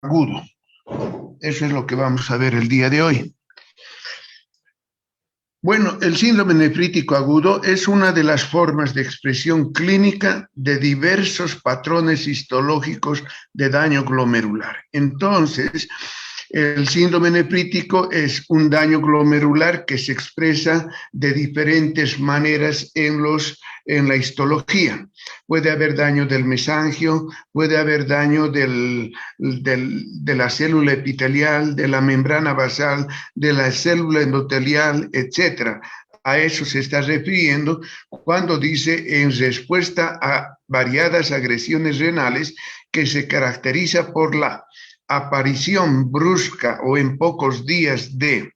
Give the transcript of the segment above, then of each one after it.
agudo. Eso es lo que vamos a ver el día de hoy. Bueno, el síndrome nefrítico agudo es una de las formas de expresión clínica de diversos patrones histológicos de daño glomerular. Entonces, el síndrome nefrítico es un daño glomerular que se expresa de diferentes maneras en la histología. Puede haber daño del mesangio, puede haber daño de la célula epitelial, de la membrana basal, de la célula endotelial, etc. A eso se está refiriendo cuando dice en respuesta a variadas agresiones renales que se caracteriza por la aparición brusca o en pocos días de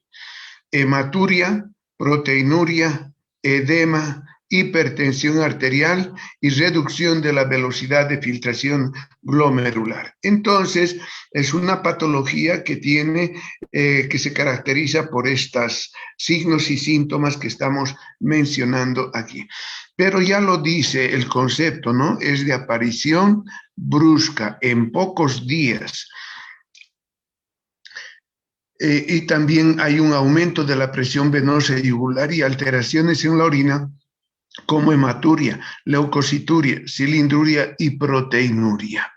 hematuria, proteinuria, edema, hipertensión arterial y reducción de la velocidad de filtración glomerular. Entonces, es una patología que que se caracteriza por estos signos y síntomas que estamos mencionando aquí. Pero ya lo dice el concepto, ¿no? Es de aparición brusca en pocos días. Y también hay un aumento de la presión venosa y yugular y alteraciones en la orina como hematuria, leucocituria, cilindruria y proteinuria.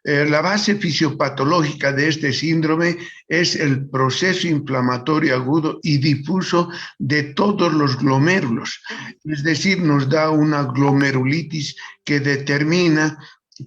La base fisiopatológica de este síndrome es el proceso inflamatorio agudo y difuso de todos los glomérulos, es decir, nos da una glomerulitis que determina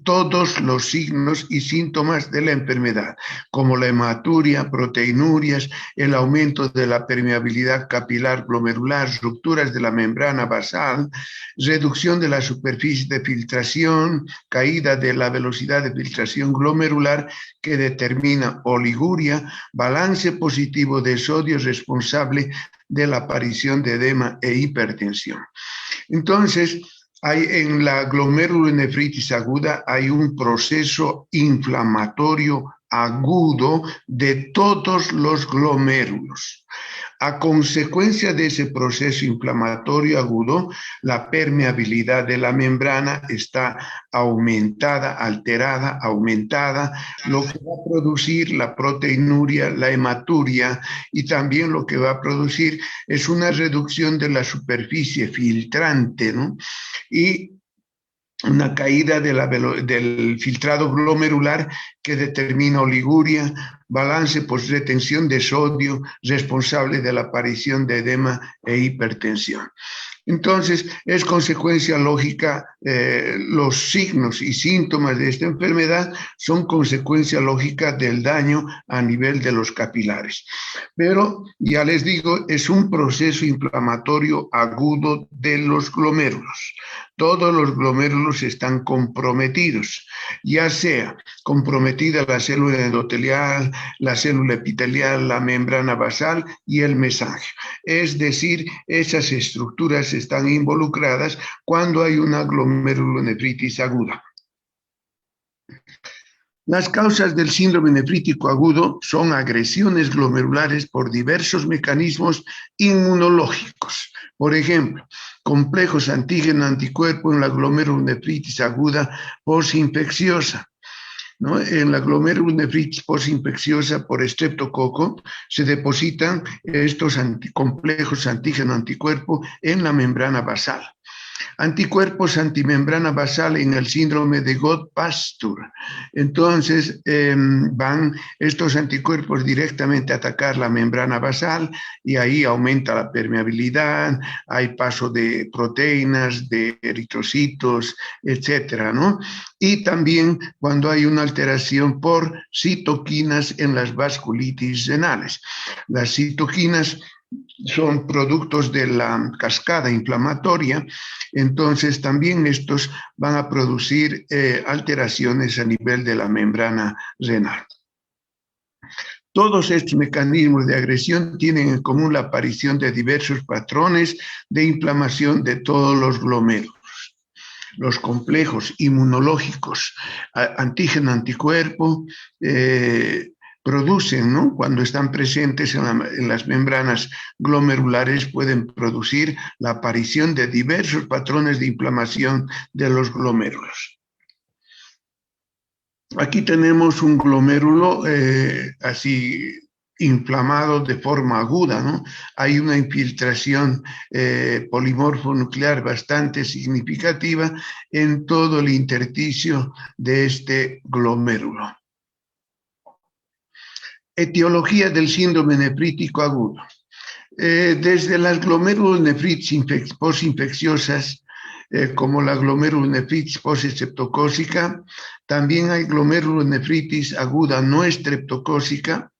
todos los signos y síntomas de la enfermedad, como la hematuria, proteinurias, el aumento de la permeabilidad capilar glomerular, rupturas de la membrana basal, reducción de la superficie de filtración, caída de la velocidad de filtración glomerular que determina oliguria, balance positivo de sodio responsable de la aparición de edema e hipertensión. Entonces, en la glomerulonefritis aguda hay un proceso inflamatorio agudo de todos los glomérulos. A consecuencia de ese proceso inflamatorio agudo, la permeabilidad de la membrana está aumentada, alterada, aumentada, lo que va a producir la proteinuria, la hematuria, y también lo que va a producir es una reducción de la superficie filtrante, ¿no? Y una caída del filtrado glomerular que determina oliguria, balance post-retención de sodio, responsable de la aparición de edema e hipertensión. Entonces, es consecuencia lógica, los signos y síntomas de esta enfermedad son consecuencia lógica del daño a nivel de los capilares. Pero, ya les digo, es un proceso inflamatorio agudo de los glomérulos. Todos los glomérulos están comprometidos, ya sea comprometida la célula endotelial, la célula epitelial, la membrana basal y el mesangio. Es decir, esas estructuras están involucradas cuando hay una glomerulonefritis aguda. Las causas del síndrome nefrítico agudo son agresiones glomerulares por diversos mecanismos inmunológicos. Por ejemplo, complejos antígeno-anticuerpo en la glomerulonefritis aguda posinfecciosa, ¿no? En la glomerulonefritis posinfecciosa por estreptococo se depositan estos complejos antígeno-anticuerpo en la membrana basal. Anticuerpos antimembrana basal en el síndrome de Gold-Pastur. Entonces, van estos anticuerpos directamente a atacar la membrana basal y ahí aumenta la permeabilidad, hay paso de proteínas, de eritrocitos, etcétera, ¿no? Y también cuando hay una alteración por citoquinas en las vasculitis renales. Las citoquinas son productos de la cascada inflamatoria, entonces también estos van a producir alteraciones a nivel de la membrana renal. Todos estos mecanismos de agresión tienen en común la aparición de diversos patrones de inflamación de todos los glomérulos. Los complejos inmunológicos, antígeno-anticuerpo, producen, ¿no? Cuando están presentes en las membranas glomerulares, pueden producir la aparición de diversos patrones de inflamación de los glomérulos. Aquí tenemos un glomérulo así inflamado de forma aguda, ¿no? Hay una infiltración polimorfo nuclear bastante significativa en todo el intersticio de este glomérulo. Etiología del síndrome nefrítico agudo. Desde las glomerulonefritis postinfecciosas, como la glomerulonefritis postseptocócica, también hay glomerulonefritis aguda no estreptocócica.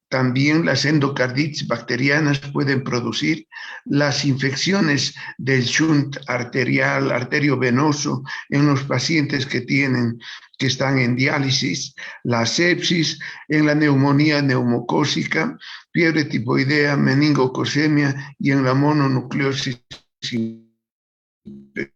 También las endocarditis bacterianas pueden producir las infecciones del shunt arterial, arteriovenoso, en los pacientes que están en diálisis, la sepsis, en la neumonía neumocócica, fiebre tifoidea, meningococcemia y en la mononucleosis infecciosa.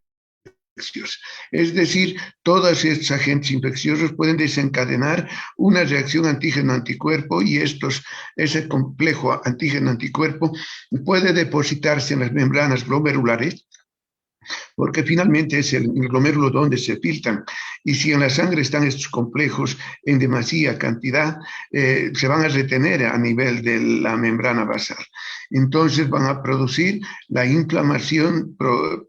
Es decir, todos estos agentes infecciosos pueden desencadenar una reacción antígeno-anticuerpo y ese complejo antígeno-anticuerpo puede depositarse en las membranas glomerulares, porque finalmente es el glomérulo donde se filtran. Y si en la sangre están estos complejos en demasía cantidad, se van a retener a nivel de la membrana basal. Entonces van a producir la inflamación,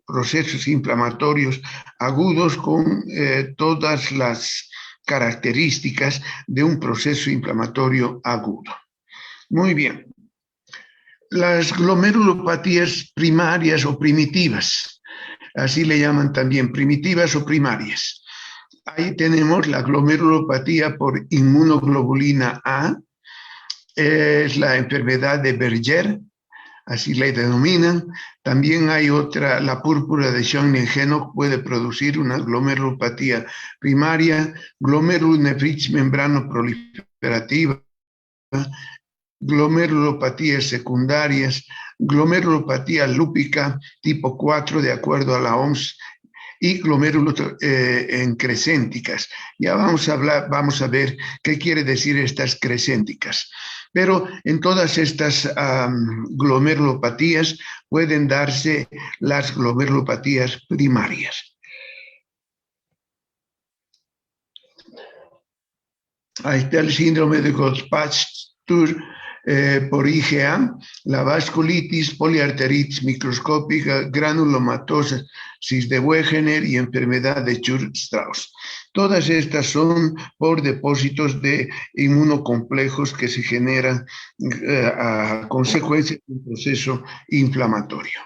procesos inflamatorios agudos con todas las características de un proceso inflamatorio agudo. Muy bien. Las glomerulopatías primarias o primitivas, así le llaman también, primitivas o primarias. Ahí tenemos la glomerulopatía por inmunoglobulina A, es la enfermedad de Berger, así la denominan. También hay otra, la púrpura de Schoen-Henoch puede producir una glomerulopatía primaria, glomerulonefritis membrano proliferativa, glomerulopatías secundarias, glomerulopatía lúpica tipo 4 de acuerdo a la OMS y glomérulos crescénticas. Ya vamos a ver qué quiere decir estas crescénticas. Pero en todas estas glomerulopatías pueden darse las glomerulopatías primarias. Ahí está el síndrome de Goldbach-Tuhr por IgA, la vasculitis, poliarteritis microscópica, granulomatosis de Wegener y enfermedad de Church-Strauss. Todas estas son por depósitos de inmunocomplejos que se generan a consecuencia de un proceso inflamatorio.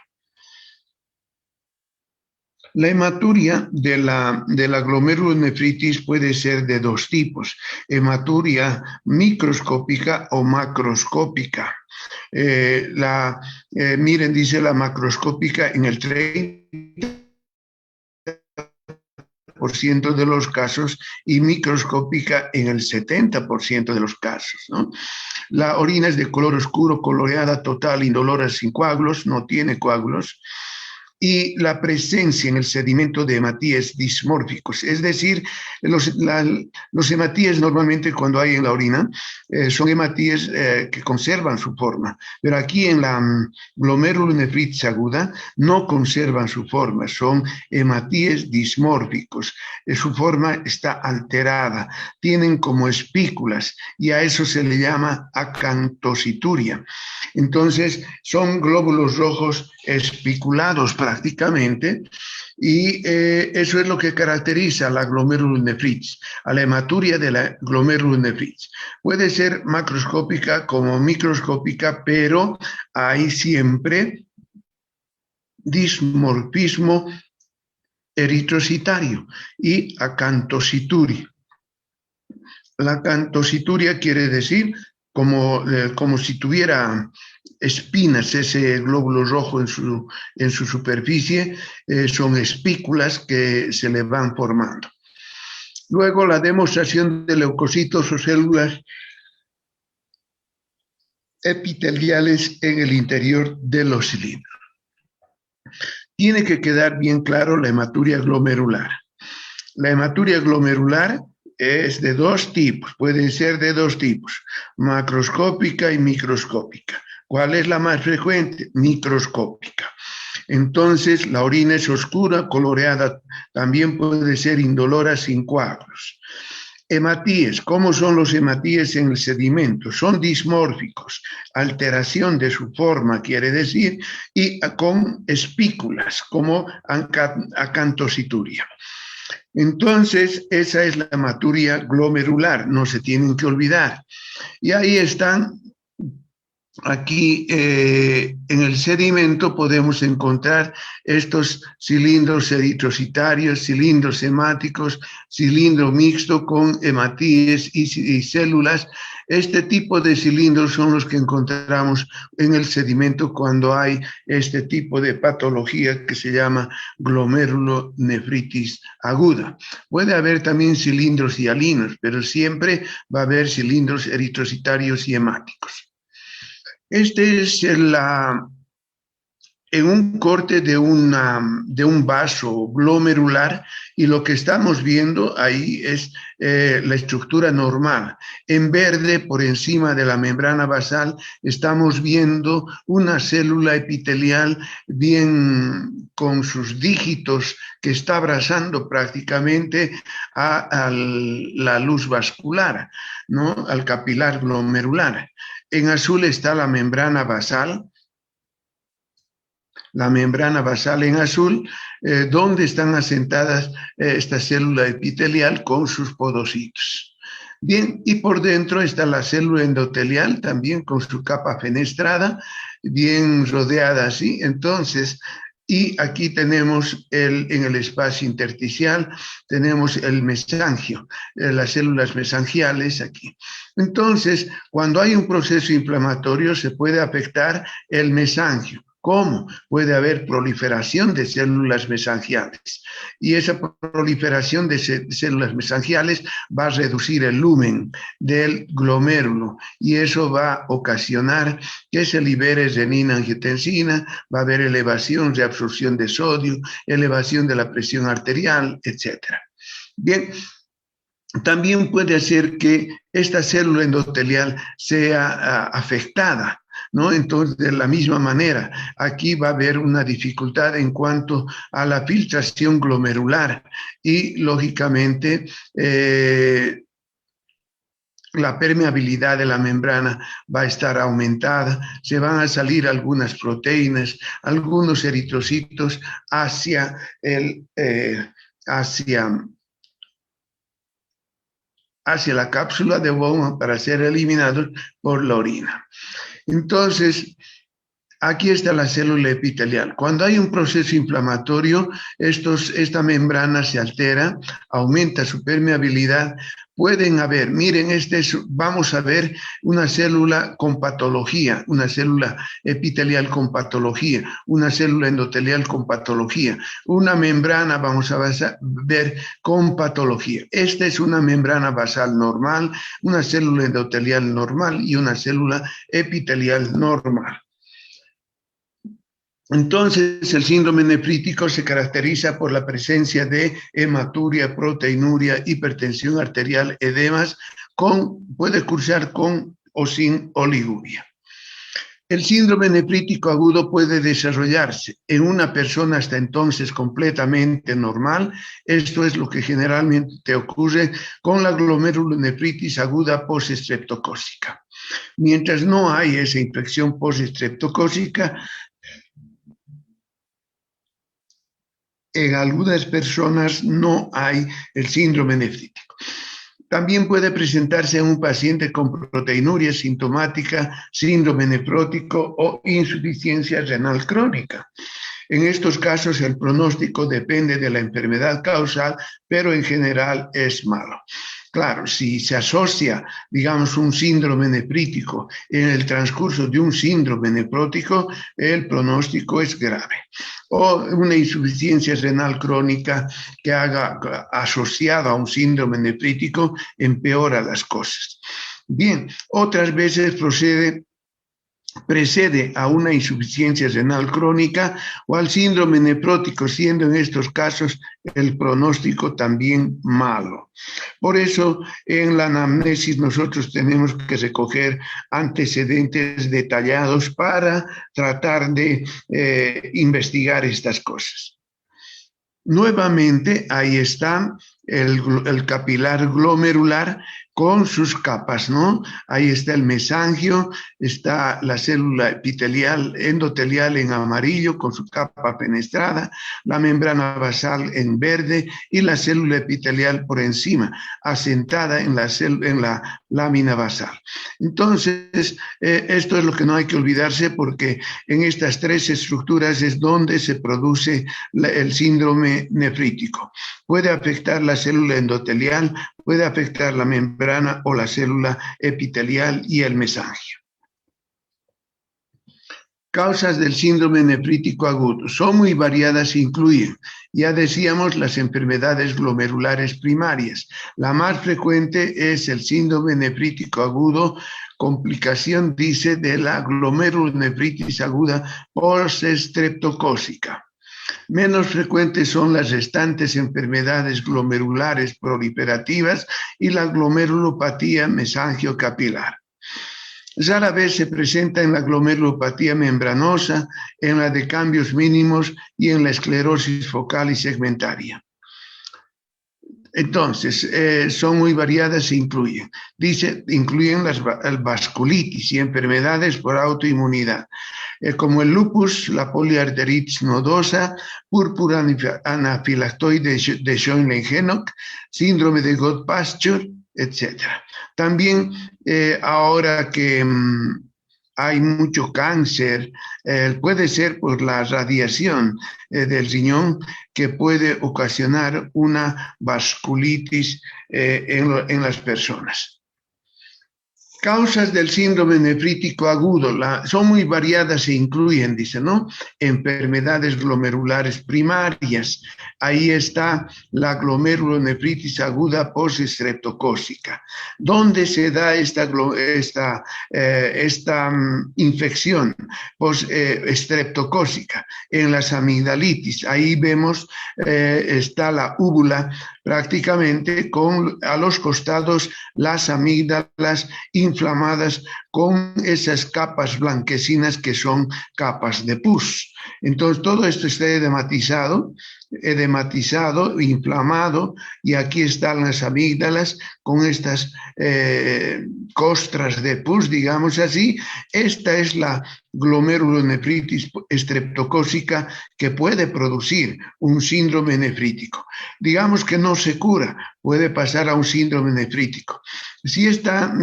La hematuria de la glomerulonefritis puede ser de dos tipos, hematuria microscópica o macroscópica. Miren, dice la macroscópica en el 30% de los casos y microscópica en el 70% de los casos, ¿no? La orina es de color oscuro, coloreada, total, indolora, sin coágulos, no tiene coágulos. Y la presencia en el sedimento de hematíes dismórficos, es decir, los hematíes normalmente cuando hay en la orina son hematíes que conservan su forma, pero aquí en la glomerulonefritis aguda no conservan su forma, son hematíes dismórficos, su forma está alterada, tienen como espículas y a eso se le llama acantosituria. Entonces son glóbulos rojos espiculados prácticamente, y eso es lo que caracteriza a la glomerulonefritis, a la hematuria de la glomerulonefritis. Puede ser macroscópica como microscópica, pero hay siempre dismorfismo eritrocitario y acantosituria. La acantosituria quiere decir como si tuviera espinas, ese glóbulo rojo en su superficie, son espículas que se le van formando. Luego la demostración de leucocitos o células epiteliales en el interior de los cilindros. Tiene que quedar bien claro la hematuria glomerular. La hematuria glomerular es de dos tipos, puede ser de dos tipos, macroscópica y microscópica. ¿Cuál es la más frecuente? Microscópica. Entonces, la orina es oscura, coloreada, también puede ser indolora, sin coágulos. Hematíes, ¿cómo son los hematíes en el sedimento? Son dismórficos, alteración de su forma quiere decir, y con espículas como acantosituria. Entonces, esa es la hematuria glomerular, no se tienen que olvidar. Y ahí están. Aquí en el sedimento podemos encontrar estos cilindros eritrocitarios, cilindros hemáticos, cilindro mixto con hematíes y células. Este tipo de cilindros son los que encontramos en el sedimento cuando hay este tipo de patología que se llama glomerulonefritis aguda. Puede haber también cilindros hialinos, pero siempre va a haber cilindros eritrocitarios y hemáticos. Este es en un corte de un vaso glomerular y lo que estamos viendo ahí es la estructura normal. En verde, por encima de la membrana basal, estamos viendo una célula epitelial bien con sus dígitos que está abrazando prácticamente a la luz vascular, ¿no? Al capilar glomerular. En azul está la membrana basal en azul, donde están asentadas esta célula epitelial con sus podocitos. Bien, y por dentro está la célula endotelial también con su capa fenestrada, bien rodeada así. Entonces, y aquí tenemos en el espacio intersticial, tenemos el mesangio, las células mesangiales aquí. Entonces, cuando hay un proceso inflamatorio, se puede afectar el mesangio. ¿Cómo? Puede haber proliferación de células mesangiales y esa proliferación de células mesangiales va a reducir el lumen del glomérulo y eso va a ocasionar que se libere renina-angiotensina, va a haber elevación de absorción de sodio, elevación de la presión arterial, etc. Bien, también puede hacer que esta célula endotelial sea afectada, ¿no? Entonces, de la misma manera, aquí va a haber una dificultad en cuanto a la filtración glomerular y, lógicamente, la permeabilidad de la membrana va a estar aumentada, se van a salir algunas proteínas, algunos eritrocitos hacia la cápsula de Bowman para ser eliminados por la orina. Entonces, aquí está la célula epitelial. Cuando hay un proceso inflamatorio, esta membrana se altera, aumenta su permeabilidad. Pueden haber, miren, vamos a ver una célula con patología, una célula epitelial con patología, una célula endotelial con patología, una membrana, vamos a ver, con patología. Esta es una membrana basal normal, una célula endotelial normal y una célula epitelial normal. Entonces, el síndrome nefrítico se caracteriza por la presencia de hematuria, proteinuria, hipertensión arterial, edemas, puede cursar con o sin oliguria. El síndrome nefrítico agudo puede desarrollarse en una persona hasta entonces completamente normal. Esto es lo que generalmente ocurre con la glomerulonefritis aguda postestreptocócica. Mientras no hay esa infección postestreptocócica, en algunas personas no hay el síndrome nefrítico. También puede presentarse en un paciente con proteinuria sintomática, síndrome nefrótico o insuficiencia renal crónica. En estos casos el pronóstico depende de la enfermedad causal, pero en general es malo. Claro, si se asocia, digamos, un síndrome nefrítico en el transcurso de un síndrome nefrótico, el pronóstico es grave. O una insuficiencia renal crónica que haga asociada a un síndrome nefrítico empeora las cosas. Bien, otras veces precede a una insuficiencia renal crónica o al síndrome nefrótico, siendo en estos casos el pronóstico también malo. Por eso, en la anamnesis nosotros tenemos que recoger antecedentes detallados para tratar de investigar estas cosas. Nuevamente, ahí está el capilar glomerular con sus capas, ¿no? Ahí está el mesangio, está la célula epitelial endotelial en amarillo con su capa fenestrada, la membrana basal en verde y la célula epitelial por encima, asentada en la lámina basal. Entonces, esto es lo que no hay que olvidarse, porque en estas tres estructuras es donde se produce el síndrome nefrítico. Puede afectar la célula endotelial, puede afectar la membrana o la célula epitelial y el mesangio. Causas del síndrome nefrítico agudo son muy variadas e incluyen, ya decíamos, las enfermedades glomerulares primarias. La más frecuente es el síndrome nefrítico agudo, complicación, dice, de la glomerulonefritis aguda postestreptocócica. Menos frecuentes son las restantes enfermedades glomerulares proliferativas y la glomerulopatía mesangiocapilar. Rara vez se presenta en la glomerulopatía membranosa, en la de cambios mínimos y en la esclerosis focal y segmentaria. Entonces, son muy variadas e incluyen las vasculitis y enfermedades por autoinmunidad, como el lupus, la poliarteritis nodosa, púrpura anafilactoide de Schoen-Lengenhoek, síndrome de Goodpasture, etc. También, ahora que hay mucho cáncer, puede ser por la radiación del riñón, que puede ocasionar una vasculitis en las personas. Causas del síndrome nefrítico agudo son muy variadas e incluyen, dice, ¿no? Enfermedades glomerulares primarias. Ahí está la glomerulonefritis aguda postestreptocócica. ¿Dónde se da esta infección postestreptocócica? En las amigdalitis. Ahí vemos, está la úvula prácticamente con a los costados las amígdalas inflamadas con esas capas blanquecinas que son capas de pus. Entonces todo esto está edematizado, inflamado, y aquí están las amígdalas con estas costras de pus, digamos así. Esta es la glomerulonefritis estreptocócica que puede producir un síndrome nefrítico. Digamos que no se cura, puede pasar a un síndrome nefrítico. Si esta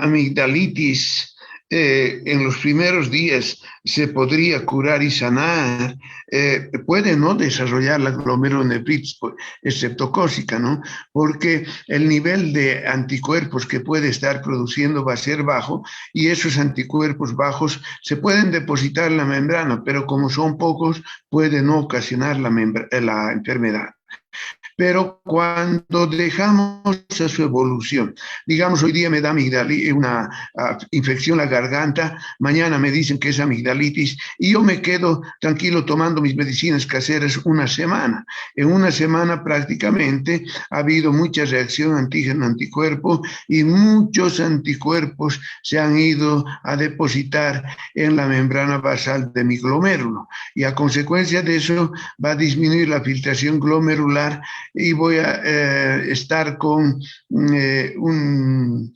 amigdalitis en los primeros días se podría curar y sanar, puede no desarrollar la glomerulonefritis estreptocócica, ¿no? Porque el nivel de anticuerpos que puede estar produciendo va a ser bajo, y esos anticuerpos bajos se pueden depositar en la membrana, pero como son pocos, puede no ocasionar la enfermedad. Pero cuando dejamos a su evolución, digamos, hoy día me da una infección en la garganta, mañana me dicen que es amigdalitis, y yo me quedo tranquilo tomando mis medicinas caseras una semana. En una semana prácticamente ha habido mucha reacción antígeno-anticuerpo, y muchos anticuerpos se han ido a depositar en la membrana basal de mi glomérulo, y a consecuencia de eso va a disminuir la filtración glomerular, y voy a estar con un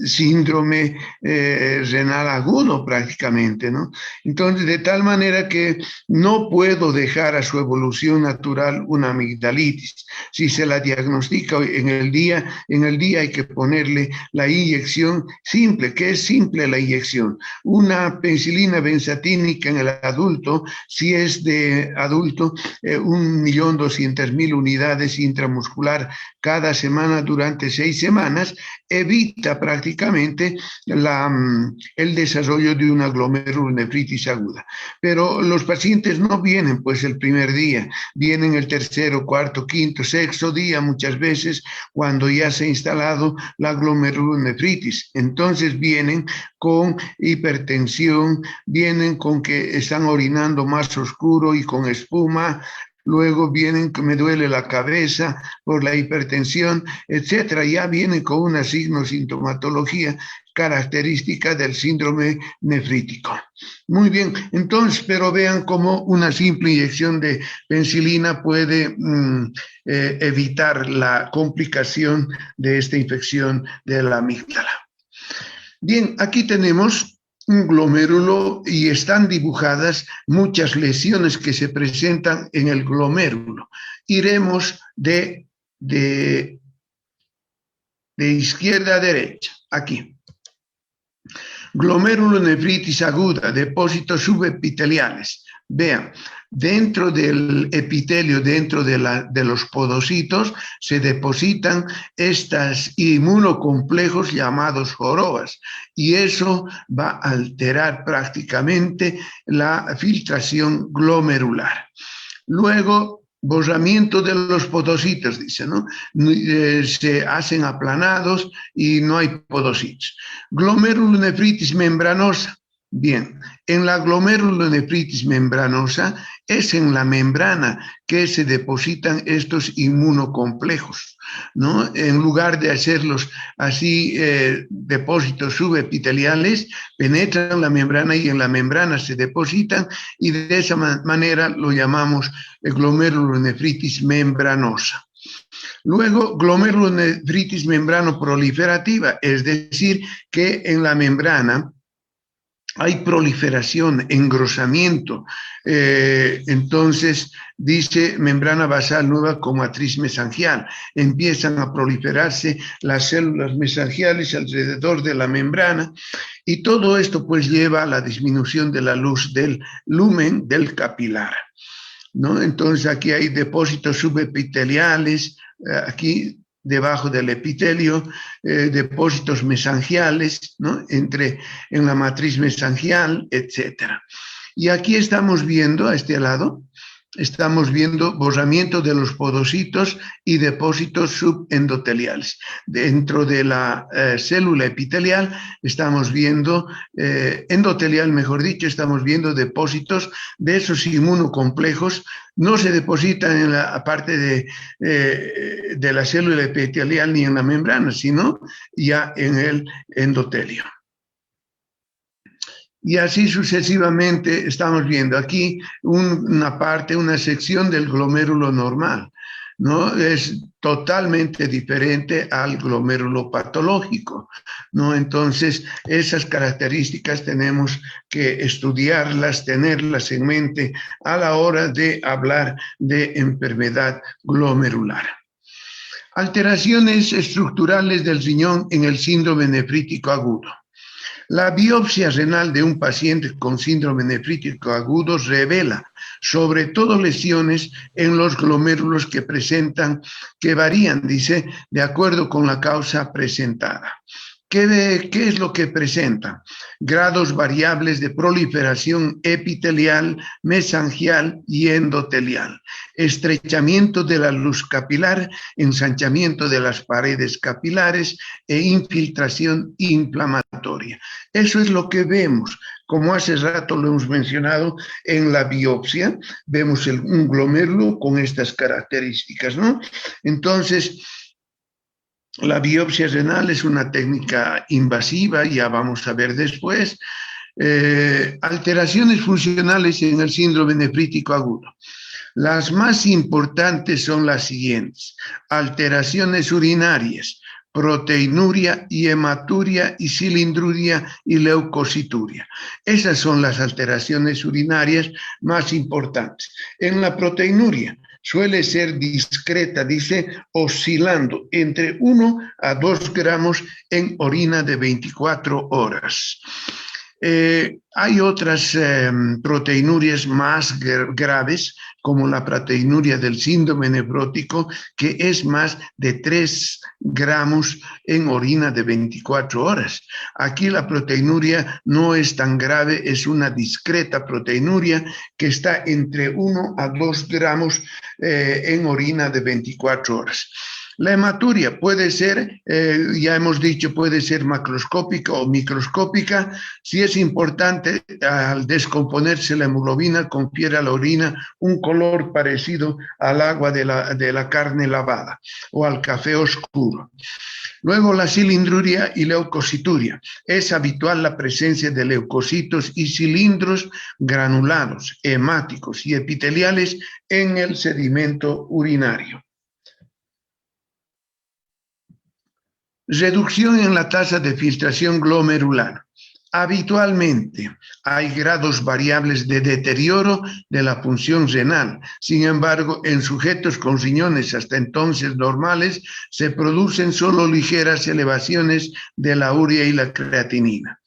síndrome renal agudo prácticamente, ¿no? Entonces, de tal manera que no puedo dejar a su evolución natural una amigdalitis. Si se la diagnostica en el día hay que ponerle la inyección simple. ¿Qué es simple la inyección? Una penicilina benzatínica en el adulto, si es de adulto, 1.200.000 unidades intramuscular cada semana durante 6 semanas, evita prácticamente el desarrollo de una glomerulonefritis aguda. Pero los pacientes no vienen pues el primer día, vienen el tercero, cuarto, quinto, sexto día, muchas veces cuando ya se ha instalado la glomerulonefritis. Entonces vienen con hipertensión, vienen con que están orinando más oscuro y con espuma, luego vienen que me duele la cabeza por la hipertensión, etcétera. Ya viene con una sintomatología característica del síndrome nefrítico. Muy bien, entonces, pero vean cómo una simple inyección de penicilina puede evitar la complicación de esta infección de la amígdala. Bien, aquí tenemos un glomérulo y están dibujadas muchas lesiones que se presentan en el glomérulo. Iremos de izquierda a derecha, aquí. Glomerulonefritis aguda, depósitos subepiteliales. Vean, dentro del epitelio, dentro de los podocitos, se depositan estos inmunocomplejos llamados jorobas, y eso va a alterar prácticamente la filtración glomerular. Luego, borramiento de los podocitos, dice, ¿no? Se hacen aplanados y no hay podocitos. Glomerulonefritis membranosa. Bien, en la glomerulonefritis membranosa es en la membrana que se depositan estos inmunocomplejos, ¿no? En lugar de hacerlos así, depósitos subepiteliales, penetran la membrana y en la membrana se depositan, y de esa manera lo llamamos glomerulonefritis membranosa. Luego, glomerulonefritis membrano proliferativa, es decir, que en la membrana hay proliferación, engrosamiento. Entonces, dice membrana basal nueva con matriz mesangial. Empiezan a proliferarse las células mesangiales alrededor de la membrana, y todo esto pues lleva a la disminución de la luz del lumen del capilar, ¿no? Entonces, aquí hay depósitos subepiteliales, aquí debajo del epitelio, depósitos mesangiales, ¿no? En la matriz mesangial, etcétera. Y aquí estamos viendo, a este lado, estamos viendo borramiento de los podocitos y depósitos subendoteliales. Dentro de la célula epitelial estamos viendo, endotelial mejor dicho, estamos viendo depósitos de esos inmunocomplejos. No se depositan en la parte de la célula epitelial ni en la membrana, sino ya en el endotelio. Y así sucesivamente estamos viendo aquí una sección del glomérulo normal, ¿no? Es totalmente diferente al glomérulo patológico, ¿no? Entonces, esas características tenemos que estudiarlas, tenerlas en mente a la hora de hablar de enfermedad glomerular. Alteraciones estructurales del riñón en el síndrome nefrítico agudo. La biopsia renal de un paciente con síndrome nefrítico agudo revela sobre todo lesiones en los glomérulos que varían, dice, de acuerdo con la causa presentada. ¿Qué es lo que presenta? Grados variables de proliferación epitelial, mesangial y endotelial, estrechamiento de la luz capilar, ensanchamiento de las paredes capilares e infiltración inflamatoria. Eso es lo que vemos. Como hace rato lo hemos mencionado, en la biopsia vemos un glomérulo con estas características, ¿no? Entonces, la biopsia renal es una técnica invasiva, ya vamos a ver después. Alteraciones funcionales en el síndrome nefrítico agudo. Las más importantes son las siguientes: alteraciones urinarias, proteinuria y hematuria y cilindruria y leucocituria. Esas son las alteraciones urinarias más importantes. En la proteinuria suele ser discreta, dice, oscilando entre 1 a 2 gramos en orina de 24 horas. Hay otras proteinurias más graves, como la proteinuria del síndrome nefrótico, que es más de 3 gramos en orina de 24 horas. Aquí la proteinuria no es tan grave, es una discreta proteinuria que está entre 1 a 2 gramos en orina de 24 horas. La hematuria puede ser, ya hemos dicho, puede ser macroscópica o microscópica. Si es importante, al descomponerse la hemoglobina, confiere a la orina un color parecido al agua de la carne lavada o al café oscuro. Luego la cilindruria y leucocituria. Es habitual la presencia de leucocitos y cilindros granulados, hemáticos y epiteliales en el sedimento urinario. Reducción en la tasa de filtración glomerular. Habitualmente hay grados variables de deterioro de la función renal. Sin embargo, en sujetos con riñones hasta entonces normales, se producen solo ligeras elevaciones de la urea y la creatinina.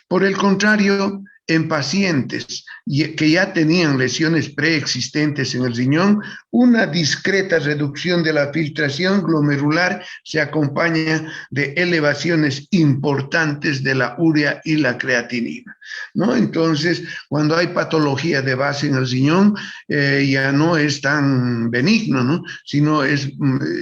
Por el contrario, en pacientes que ya tenían lesiones preexistentes en el riñón, una discreta reducción de la filtración glomerular se acompaña de elevaciones importantes de la urea y la creatinina, ¿no? Entonces, cuando hay patología de base en el riñón, ya no es tan benigno, ¿no? Sino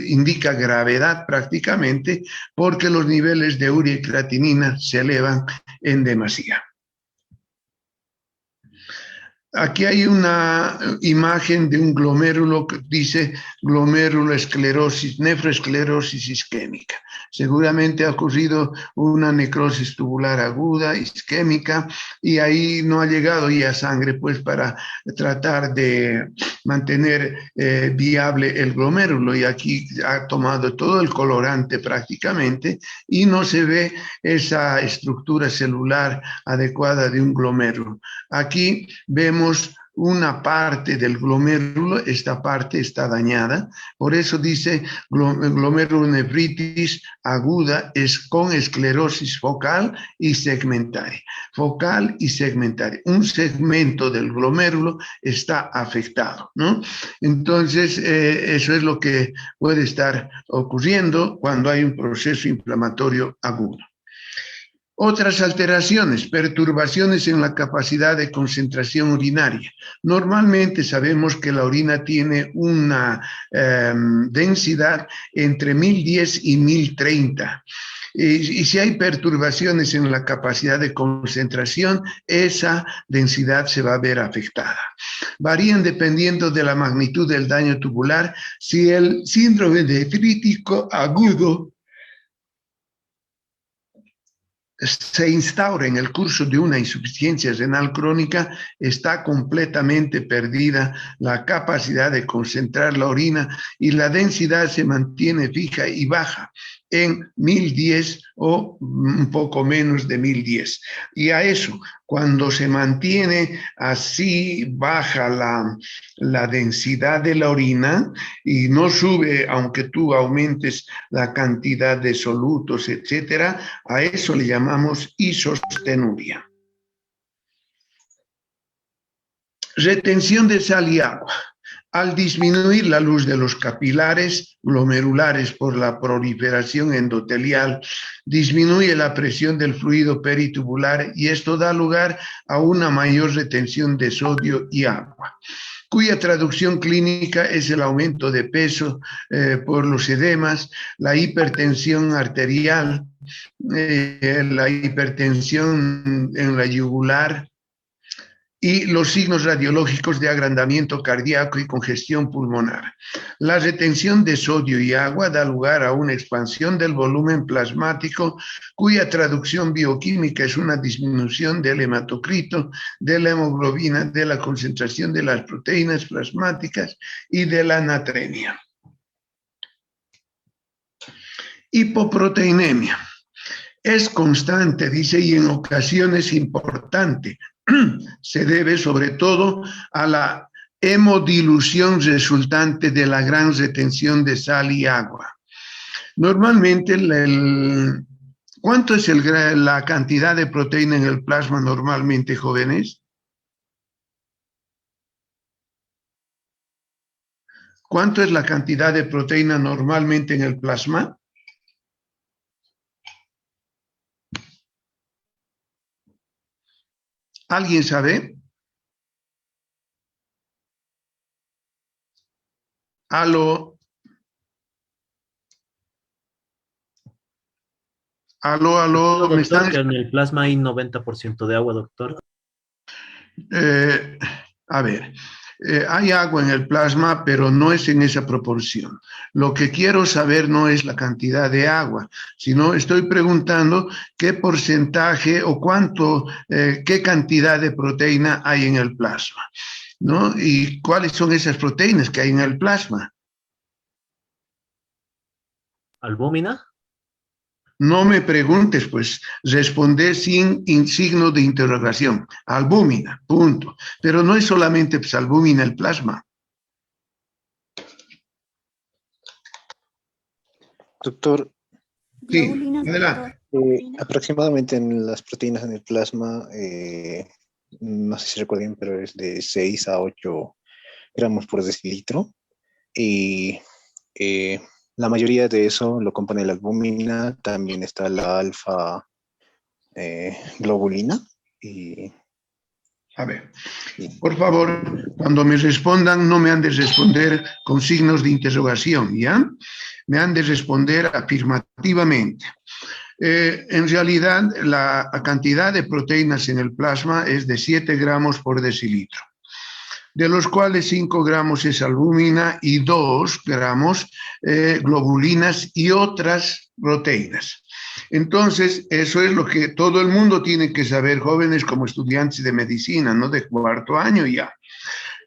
indica gravedad prácticamente, porque los niveles de urea y creatinina se elevan en demasía. Aquí hay una imagen de un glomérulo que dice glomeruloesclerosis, nefroesclerosis isquémica. Seguramente ha ocurrido una necrosis tubular aguda, isquémica, y ahí no ha llegado ya sangre, pues, para tratar de mantener viable el glomérulo. Y aquí ha tomado todo el colorante prácticamente y no se ve esa estructura celular adecuada de un glomérulo. Aquí vemos una parte del glomérulo, esta parte está dañada, por eso dice glomerulonefritis aguda es con esclerosis focal y segmentaria. Focal y segmentaria. Un segmento del glomérulo está afectado, ¿no? Entonces, eso es lo que puede estar ocurriendo cuando hay un proceso inflamatorio agudo. Otras alteraciones, perturbaciones en la capacidad de concentración urinaria. Normalmente sabemos que la orina tiene una densidad entre 1010 y 1030. Y si hay perturbaciones en la capacidad de concentración, esa densidad se va a ver afectada. Varían dependiendo de la magnitud del daño tubular. Si el síndrome nefrítico agudo se instaura en el curso de una insuficiencia renal crónica, está completamente perdida la capacidad de concentrar la orina y la densidad se mantiene fija y baja en 1010 o un poco menos de 1010. Y a eso, cuando se mantiene así baja la densidad de la orina y no sube, aunque tú aumentes la cantidad de solutos, etcétera, a eso le llamamos isostenuria. Retención de sal y agua. Al disminuir la luz de los capilares glomerulares por la proliferación endotelial, disminuye la presión del fluido peritubular y esto da lugar a una mayor retención de sodio y agua, cuya traducción clínica es el aumento de peso por los edemas, la hipertensión arterial, la hipertensión en la yugular, y los signos radiológicos de agrandamiento cardíaco y congestión pulmonar. La retención de sodio y agua da lugar a una expansión del volumen plasmático, cuya traducción bioquímica es una disminución del hematocrito, de la hemoglobina, de la concentración de las proteínas plasmáticas y de la natremia. Hipoproteinemia. Es constante, dice, y en ocasiones importante. Se debe sobre todo a la hemodilución resultante de la gran retención de sal y agua. Normalmente, ¿cuánto es la cantidad de proteína en el plasma normalmente, jóvenes? ¿Cuánto es la cantidad de proteína normalmente en el plasma? ¿Alguien sabe? ¿Aló? Aló, Recuerdo, aló, ¿me doctor, están? que en el plasma hay 90% de agua, doctor. Eh, a ver, hay agua en el plasma, pero no es en esa proporción. Lo que quiero saber no es la cantidad de agua, sino estoy preguntando qué porcentaje o cuánto, qué cantidad de proteína hay en el plasma, ¿no? Y cuáles son esas proteínas que hay en el plasma. ¿Albúmina? No me preguntes, pues responde sin signo de interrogación. Albúmina, punto. Pero no es solamente pues, albúmina el plasma. Doctor, Sí, Globulinas, adelante. doctor. aproximadamente en las proteínas en el plasma, no sé si recuerden, pero es de 6 a 8 gramos por decilitro. Y eh, la mayoría de eso lo compone la albúmina, también está la alfa globulina. Y, A ver, y- por favor, cuando me respondan, no me han de responder con signos de interrogación, ¿ya? Me han de responder afirmativamente. En realidad, la cantidad de proteínas en el plasma es de 7 gramos por decilitro, de los cuales 5 gramos es albúmina y 2 gramos globulinas y otras proteínas. Entonces, eso es lo que todo el mundo tiene que saber, jóvenes como estudiantes de medicina, ¿no? De cuarto año ya.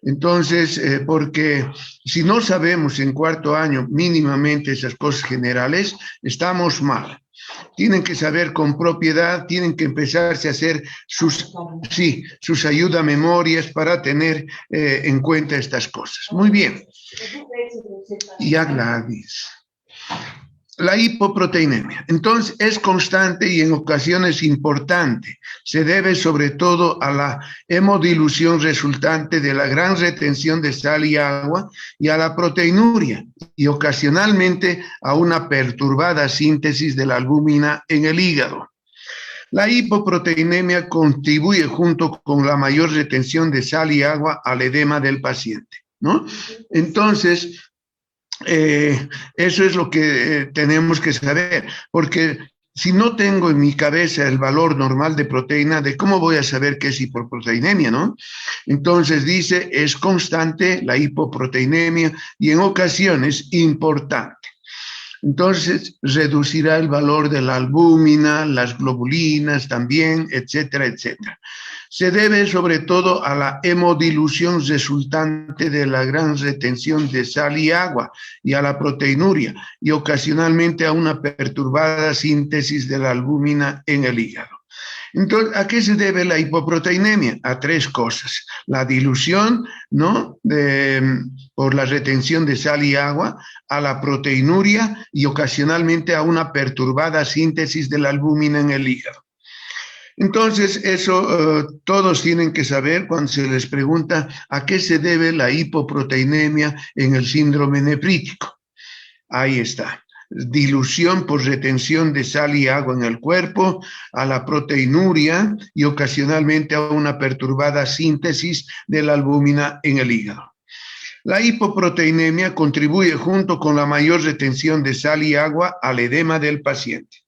Entonces, porque si no sabemos en cuarto año mínimamente esas cosas generales, estamos mal. Tienen que saber con propiedad, tienen que empezarse a hacer sus, sí, sus ayuda memorias para tener en cuenta estas cosas. Muy bien. Ya Gladys. La hipoproteinemia. Entonces es constante y en ocasiones importante. Se debe sobre todo a la hemodilución resultante de la gran retención de sal y agua y a la proteinuria y ocasionalmente a una perturbada síntesis de la albúmina en el hígado. La hipoproteinemia contribuye junto con la mayor retención de sal y agua al edema del paciente, ¿no? Entonces, eso es lo que tenemos que saber, porque si no tengo en mi cabeza el valor normal de proteína, ¿de cómo voy a saber qué es hipoproteinemia, no? Entonces dice, es constante la hipoproteinemia y en ocasiones importante. Entonces, reducirá el valor de la albúmina, las globulinas también, etcétera, etcétera. Se debe sobre todo a la hemodilución resultante de la gran retención de sal y agua y a la proteinuria y ocasionalmente a una perturbada síntesis de la albúmina en el hígado. Entonces, ¿a qué se debe la hipoproteinemia? A tres cosas. La dilución, ¿no? Por la retención de sal y agua, a la proteinuria y ocasionalmente a una perturbada síntesis de la albúmina en el hígado. Entonces, eso todos tienen que saber cuando se les pregunta a qué se debe la hipoproteinemia en el síndrome nefrítico. Ahí está. Dilución por retención de sal y agua en el cuerpo, a la proteinuria y ocasionalmente a una perturbada síntesis de la albúmina en el hígado. La hipoproteinemia contribuye junto con la mayor retención de sal y agua al edema del paciente.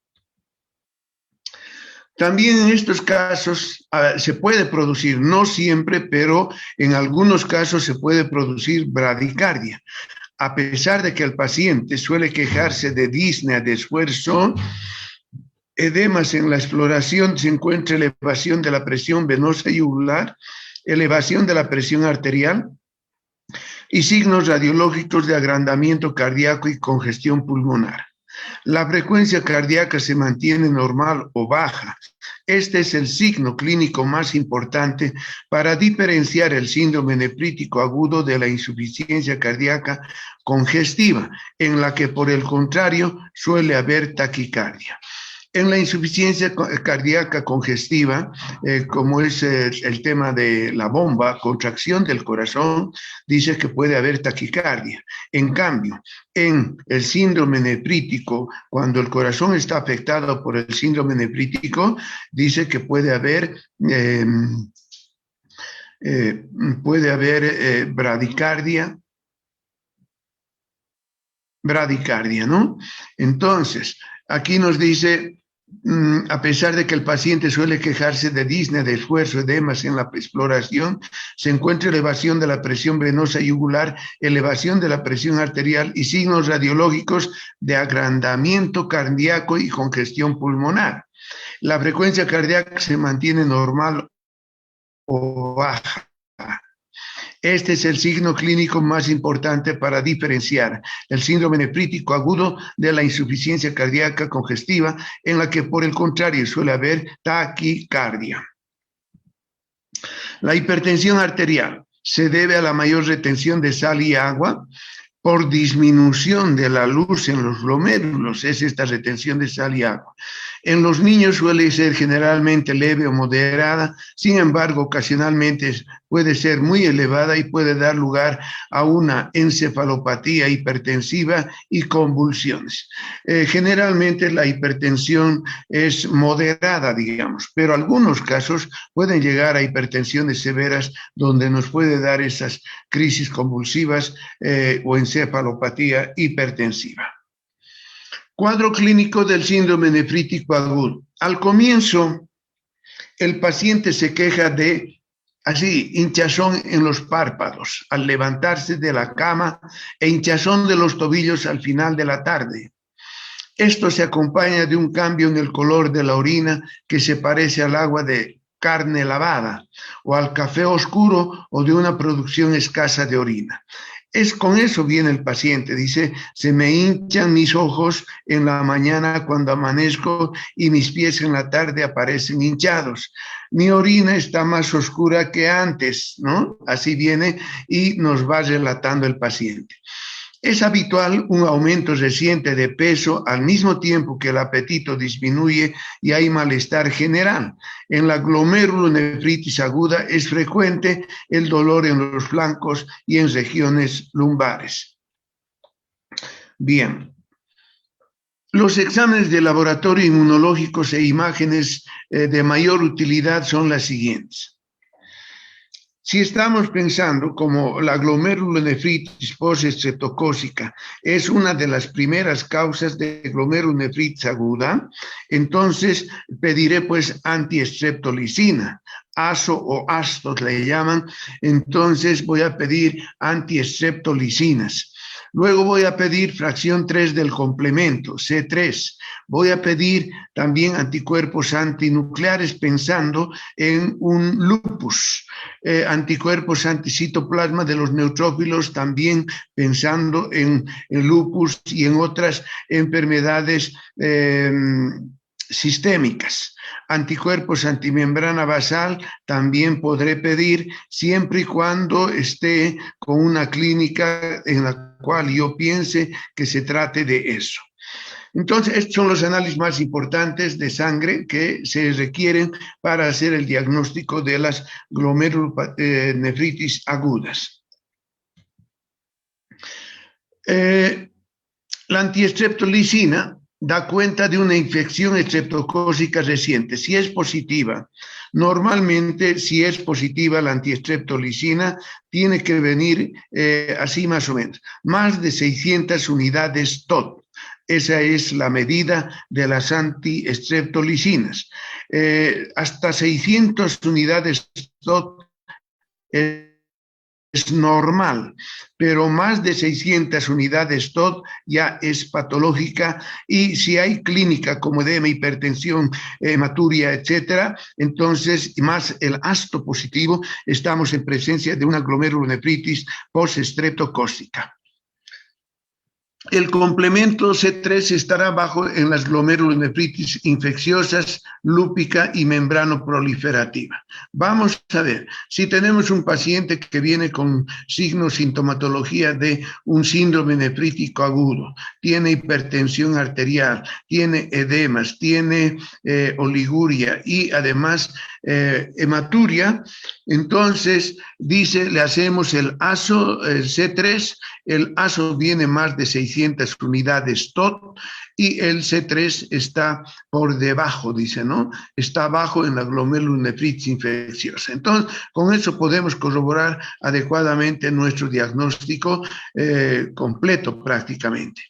También en estos casos se puede producir, no siempre, pero en algunos casos se puede producir bradicardia. A pesar de que el paciente suele quejarse de disnea, de esfuerzo, edemas en la exploración, se encuentra elevación de la presión venosa y yugular, elevación de la presión arterial y signos radiológicos de agrandamiento cardíaco y congestión pulmonar. La frecuencia cardíaca se mantiene normal o baja. Este es el signo clínico más importante para diferenciar el síndrome nefrítico agudo de la insuficiencia cardíaca congestiva, en la que por el contrario suele haber taquicardia. En la insuficiencia cardíaca congestiva, como es el tema de la bomba, contracción del corazón, dice que puede haber taquicardia. En cambio, en el síndrome nefrítico, cuando el corazón está afectado por el síndrome nefrítico, dice que puede haber bradicardia, ¿no? Entonces, aquí nos dice a pesar de que el paciente suele quejarse de disnea, de esfuerzo, edemas en la exploración, se encuentra elevación de la presión venosa yugular, elevación de la presión arterial y signos radiológicos de agrandamiento cardíaco y congestión pulmonar. La frecuencia cardíaca se mantiene normal o baja. Este es el signo clínico más importante para diferenciar el síndrome nefrítico agudo de la insuficiencia cardíaca congestiva, en la que por el contrario suele haber taquicardia. La hipertensión arterial se debe a la mayor retención de sal y agua por disminución de la luz en los glomérulos, es esta retención de sal y agua. En los niños suele ser generalmente leve o moderada, sin embargo, ocasionalmente puede ser muy elevada y puede dar lugar a una encefalopatía hipertensiva y convulsiones. Generalmente la hipertensión es moderada, digamos, pero algunos casos pueden llegar a hipertensiones severas donde nos puede dar esas crisis convulsivas o encefalopatía hipertensiva. Cuadro clínico del síndrome nefrítico agudo. Al comienzo, el paciente se queja de hinchazón en los párpados al levantarse de la cama e hinchazón de los tobillos al final de la tarde. Esto se acompaña de un cambio en el color de la orina que se parece al agua de carne lavada o al café oscuro o de una producción escasa de orina. Con eso viene el paciente, dice, se me hinchan mis ojos en la mañana cuando amanezco y mis pies en la tarde aparecen hinchados. Mi orina está más oscura que antes, ¿no? Así viene y nos va relatando el paciente. Es habitual un aumento reciente de peso al mismo tiempo que el apetito disminuye y hay malestar general. En la glomerulonefritis aguda es frecuente el dolor en los flancos y en regiones lumbares. Bien. Los exámenes de laboratorio inmunológicos e imágenes de mayor utilidad son las siguientes. Si estamos pensando como la glomerulonefritis postestreptocócica es una de las primeras causas de glomerulonefritis aguda, entonces pediré pues antiestreptolicina, ASO o ASTOS le llaman, entonces voy a pedir antiestreptolicinas. Luego voy a pedir fracción 3 del complemento, C3. Voy a pedir también anticuerpos antinucleares pensando en un lupus, anticuerpos anticitoplasma de los neutrófilos también pensando en lupus y en otras enfermedades sistémicas. Anticuerpos antimembrana basal también podré pedir siempre y cuando esté con una clínica en la cual yo piense que se trate de eso. Entonces, estos son los análisis más importantes de sangre que se requieren para hacer el diagnóstico de las glomerulonefritis agudas. La antiestreptolicina da cuenta de una infección estreptocócica reciente. Si es positiva, normalmente si es positiva la antiestreptolicina, tiene que venir así más o menos, más de 600 unidades TOT. Esa es la medida de las antiestreptolicinas. Hasta 600 unidades TOT es normal, pero más de 600 unidades TOT ya es patológica y si hay clínica como edema, hipertensión, hematuria, etcétera, entonces más el ASTO positivo, estamos en presencia de una glomerulonefritis postestreptocócica. El complemento C3 estará bajo en las glomerulonefritis infecciosas, lúpica y membrano proliferativa. Vamos a ver, si tenemos un paciente que viene con signos, sintomatología de un síndrome nefrítico agudo, tiene hipertensión arterial, tiene edemas, tiene oliguria y además hematuria, entonces dice, le hacemos el ASO, el C3, el ASO viene más de 600 unidades TOT y el C3 está por debajo, dice, ¿no? Está abajo en la glomerulonefritis infecciosa. Entonces, con eso podemos corroborar adecuadamente nuestro diagnóstico completo prácticamente.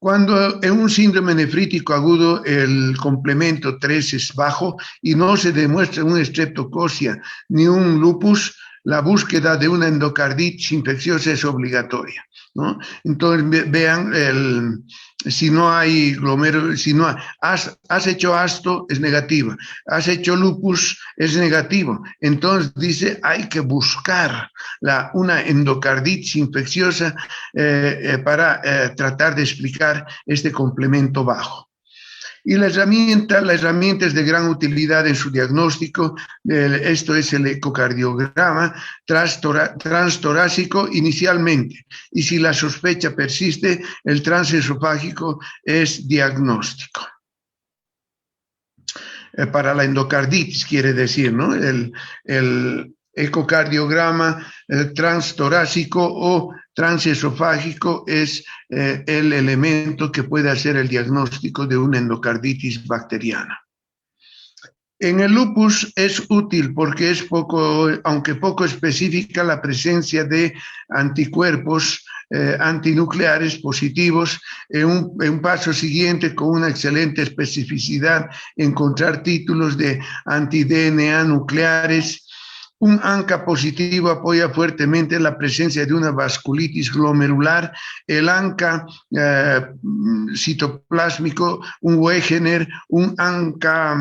Cuando en un síndrome nefrítico agudo el complemento 3 es bajo y no se demuestra un streptococcus ni un lupus, la búsqueda de una endocarditis infecciosa es obligatoria, ¿no? Entonces vean, si no hay glomérulo, si no has hecho asto, es negativa, has hecho lupus, es negativo. Entonces dice, hay que buscar una endocarditis infecciosa para tratar de explicar este complemento bajo. Y la herramienta es de gran utilidad en su diagnóstico. Esto es el ecocardiograma transtorácico inicialmente. Y si la sospecha persiste, el transesofágico es diagnóstico. Para la endocarditis, quiere decir, ¿no? El ecocardiograma transtorácico o transesofágico es el elemento que puede hacer el diagnóstico de una endocarditis bacteriana. En el lupus es útil porque es aunque poco específica, la presencia de anticuerpos antinucleares positivos. En un paso siguiente, con una excelente especificidad, encontrar títulos de anti-DNA nucleares. Un ANCA positivo apoya fuertemente la presencia de una vasculitis glomerular. El ANCA citoplásmico, un Wegener, un ANCA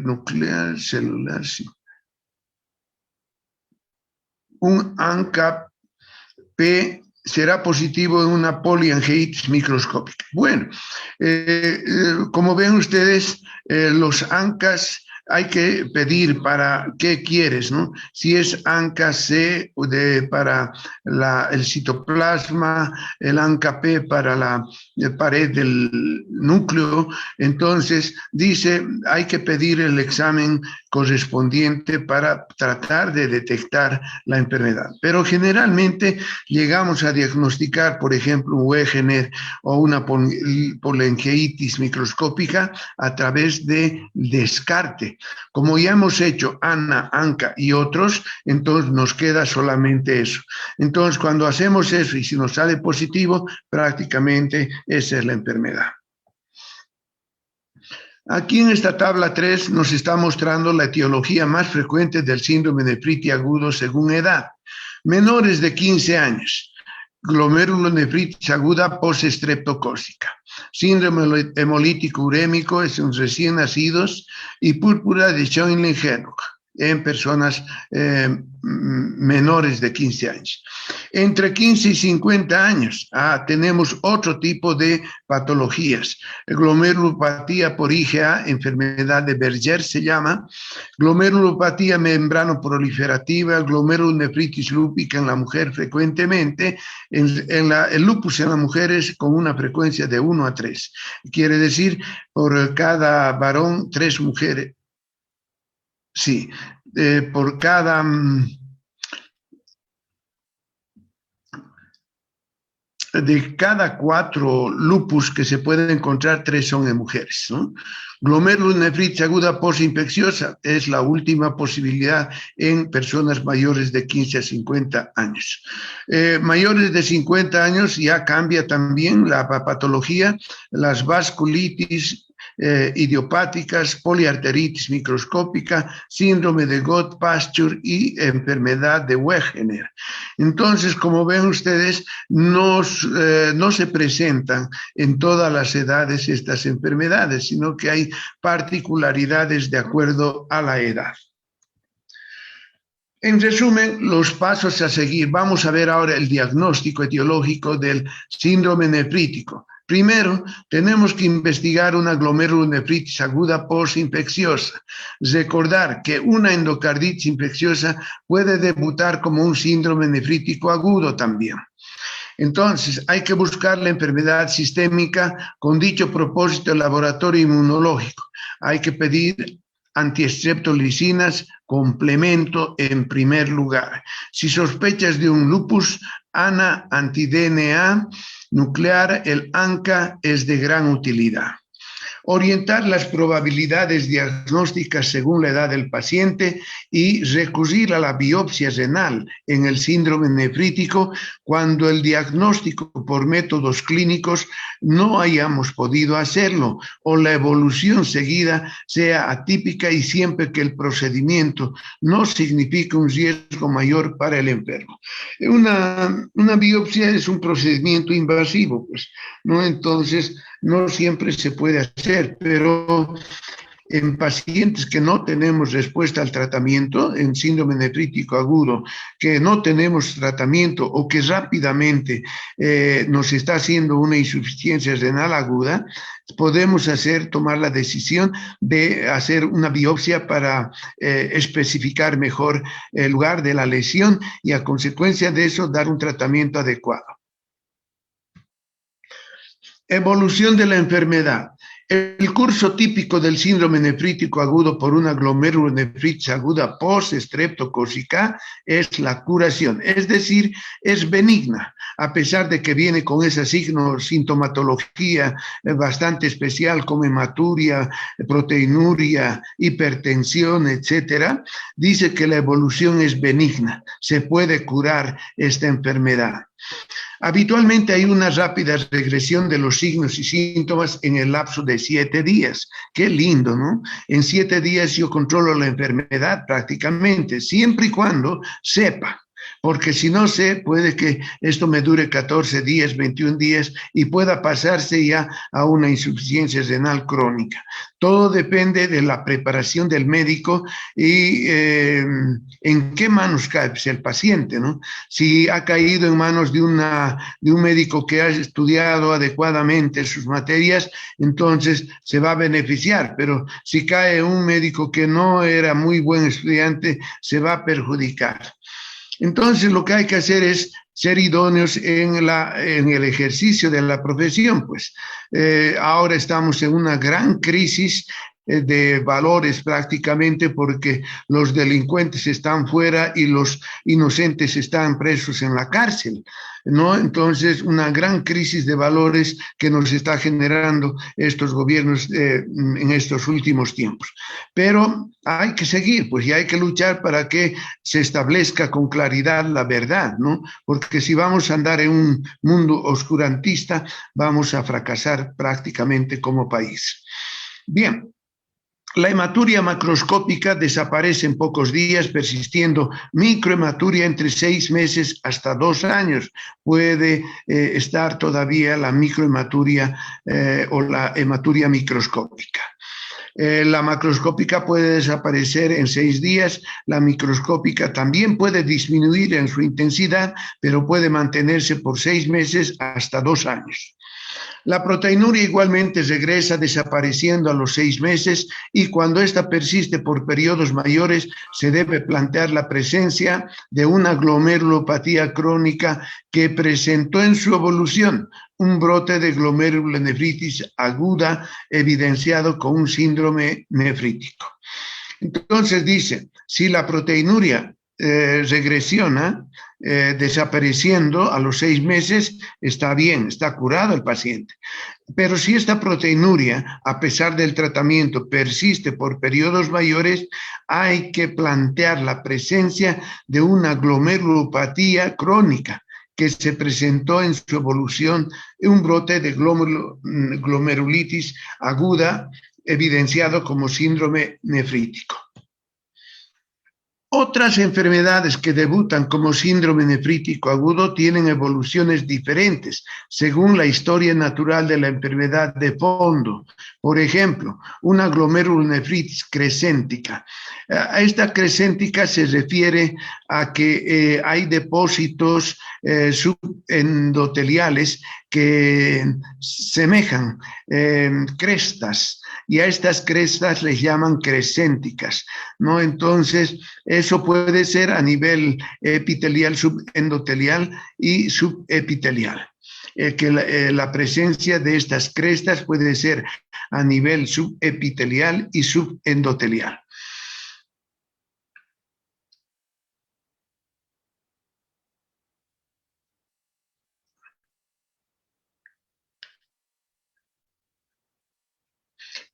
nuclear, celular, sí. Un ANCA-P será positivo en una poliangiitis microscópica. Bueno, como ven ustedes, los ANCAs hay que pedir para qué quieres, ¿no? Si es ANCA-C para el citoplasma, el ANCA-P para la pared del núcleo, entonces dice, hay que pedir el examen correspondiente para tratar de detectar la enfermedad. Pero generalmente llegamos a diagnosticar, por ejemplo, un Wegener o una poliangiitis microscópica a través de descarte. Como ya hemos hecho ANA, ANCA y otros, entonces nos queda solamente eso. Entonces, cuando hacemos eso y si nos sale positivo, prácticamente esa es la enfermedad. Aquí en esta tabla 3 nos está mostrando la etiología más frecuente del síndrome de nefritis agudo según edad. Menores de 15 años, glomerulonefritis aguda post-estreptocócica. Síndrome hemolítico urémico es en recién nacidos y púrpura de Schönlein-Henoch en personas menores de 15 años. Entre 15 y 50 años tenemos otro tipo de patologías. Glomerulopatía por IgA, enfermedad de Berger se llama, glomerulopatía membranoproliferativa, glomerulonefritis lúpica en la mujer frecuentemente, el lupus en las mujeres con una frecuencia de 1 a 3. Quiere decir, por cada varón, 3 mujeres. Sí, por cada... de cada 4 lupus que se pueden encontrar, 3 son en mujeres, ¿no? Glomerulonefritis aguda postinfecciosa es la última posibilidad en personas mayores de 15 a 50 años. Mayores de 50 años ya cambia también la patología, las vasculitis idiopáticas, poliarteritis microscópica, síndrome de Gottpasture y enfermedad de Wegener. Entonces, como ven ustedes, no se presentan en todas las edades estas enfermedades, sino que hay particularidades de acuerdo a la edad. En resumen, los pasos a seguir. Vamos a ver ahora el diagnóstico etiológico del síndrome nefrítico. Primero, tenemos que investigar una glomerulonefritis aguda postinfecciosa. Recordar que una endocarditis infecciosa puede debutar como un síndrome nefrítico agudo también. Entonces, hay que buscar la enfermedad sistémica con dicho propósito, el laboratorio inmunológico. Hay que pedir antiestreptolicinas, complemento en primer lugar. Si sospechas de un lupus, ANA, anti-DNA nuclear, el ANCA es de gran utilidad. orientar las probabilidades diagnósticas según la edad del paciente y recurrir a la biopsia renal en el síndrome nefrítico cuando el diagnóstico por métodos clínicos no hayamos podido hacerlo o la evolución seguida sea atípica y siempre que el procedimiento no signifique un riesgo mayor para el enfermo. Una biopsia es un procedimiento invasivo, pues, ¿no? Entonces, no siempre se puede hacer, pero en pacientes que no tenemos respuesta al tratamiento, en síndrome nefrítico agudo, que no tenemos tratamiento o que rápidamente nos está haciendo una insuficiencia renal aguda, podemos tomar la decisión de hacer una biopsia para especificar mejor el lugar de la lesión y a consecuencia de eso dar un tratamiento adecuado. Evolución de la enfermedad. El curso típico del síndrome nefrítico agudo por una glomerulonefritis aguda post-estreptocócica es la curación, es decir, es benigna, a pesar de que viene con esa sintomatología bastante especial como hematuria, proteinuria, hipertensión, etcétera. Dice que la evolución es benigna, se puede curar esta enfermedad. Habitualmente hay una rápida regresión de los signos y síntomas en el lapso de 7 días. Qué lindo, ¿no? En 7 días yo controlo la enfermedad prácticamente, siempre y cuando sepa. Porque si no sé, puede que esto me dure 14 días, 21 días y pueda pasarse ya a una insuficiencia renal crónica. Todo depende de la preparación del médico y en qué manos cae pues, el paciente, ¿no? Si ha caído en manos de un médico que ha estudiado adecuadamente sus materias, entonces se va a beneficiar, pero si cae un médico que no era muy buen estudiante, se va a perjudicar. Entonces, lo que hay que hacer es ser idóneos en el ejercicio de la profesión, pues. Ahora estamos en una gran crisis de valores prácticamente porque los delincuentes están fuera y los inocentes están presos en la cárcel, ¿no? Entonces, una gran crisis de valores que nos está generando estos gobiernos en estos últimos tiempos. Pero hay que seguir, pues, y hay que luchar para que se establezca con claridad la verdad, ¿no? Porque si vamos a andar en un mundo oscurantista, vamos a fracasar prácticamente como país. Bien. La hematuria macroscópica desaparece en pocos días, persistiendo microhematuria entre 6 meses hasta 2 años. Puede estar todavía la microhematuria o la hematuria microscópica. La macroscópica puede desaparecer en 6 días, la microscópica también puede disminuir en su intensidad, pero puede mantenerse por 6 meses hasta 2 años. La proteinuria igualmente regresa desapareciendo a los 6 meses y cuando esta persiste por periodos mayores se debe plantear la presencia de una glomerulopatía crónica que presentó en su evolución un brote de glomerulonefritis aguda evidenciado con un síndrome nefrítico. Entonces dice, si la proteinuria regresiona, desapareciendo a los 6 meses, está bien, está curado el paciente. Pero si esta proteinuria, a pesar del tratamiento, persiste por periodos mayores, hay que plantear la presencia de una glomerulopatía crónica que se presentó en su evolución en un brote de glomerulitis aguda evidenciado como síndrome nefrítico. Otras enfermedades que debutan como síndrome nefrítico agudo tienen evoluciones diferentes según la historia natural de la enfermedad de fondo. Por ejemplo, una glomerulonefritis crescéntica. Esta crescéntica se refiere a que hay depósitos subendoteliales que semejan crestas y a estas crestas les llaman crescénticas, ¿no? Entonces, eso puede ser a nivel epitelial, subendotelial y subepitelial. La presencia de estas crestas puede ser a nivel subepitelial y subendotelial.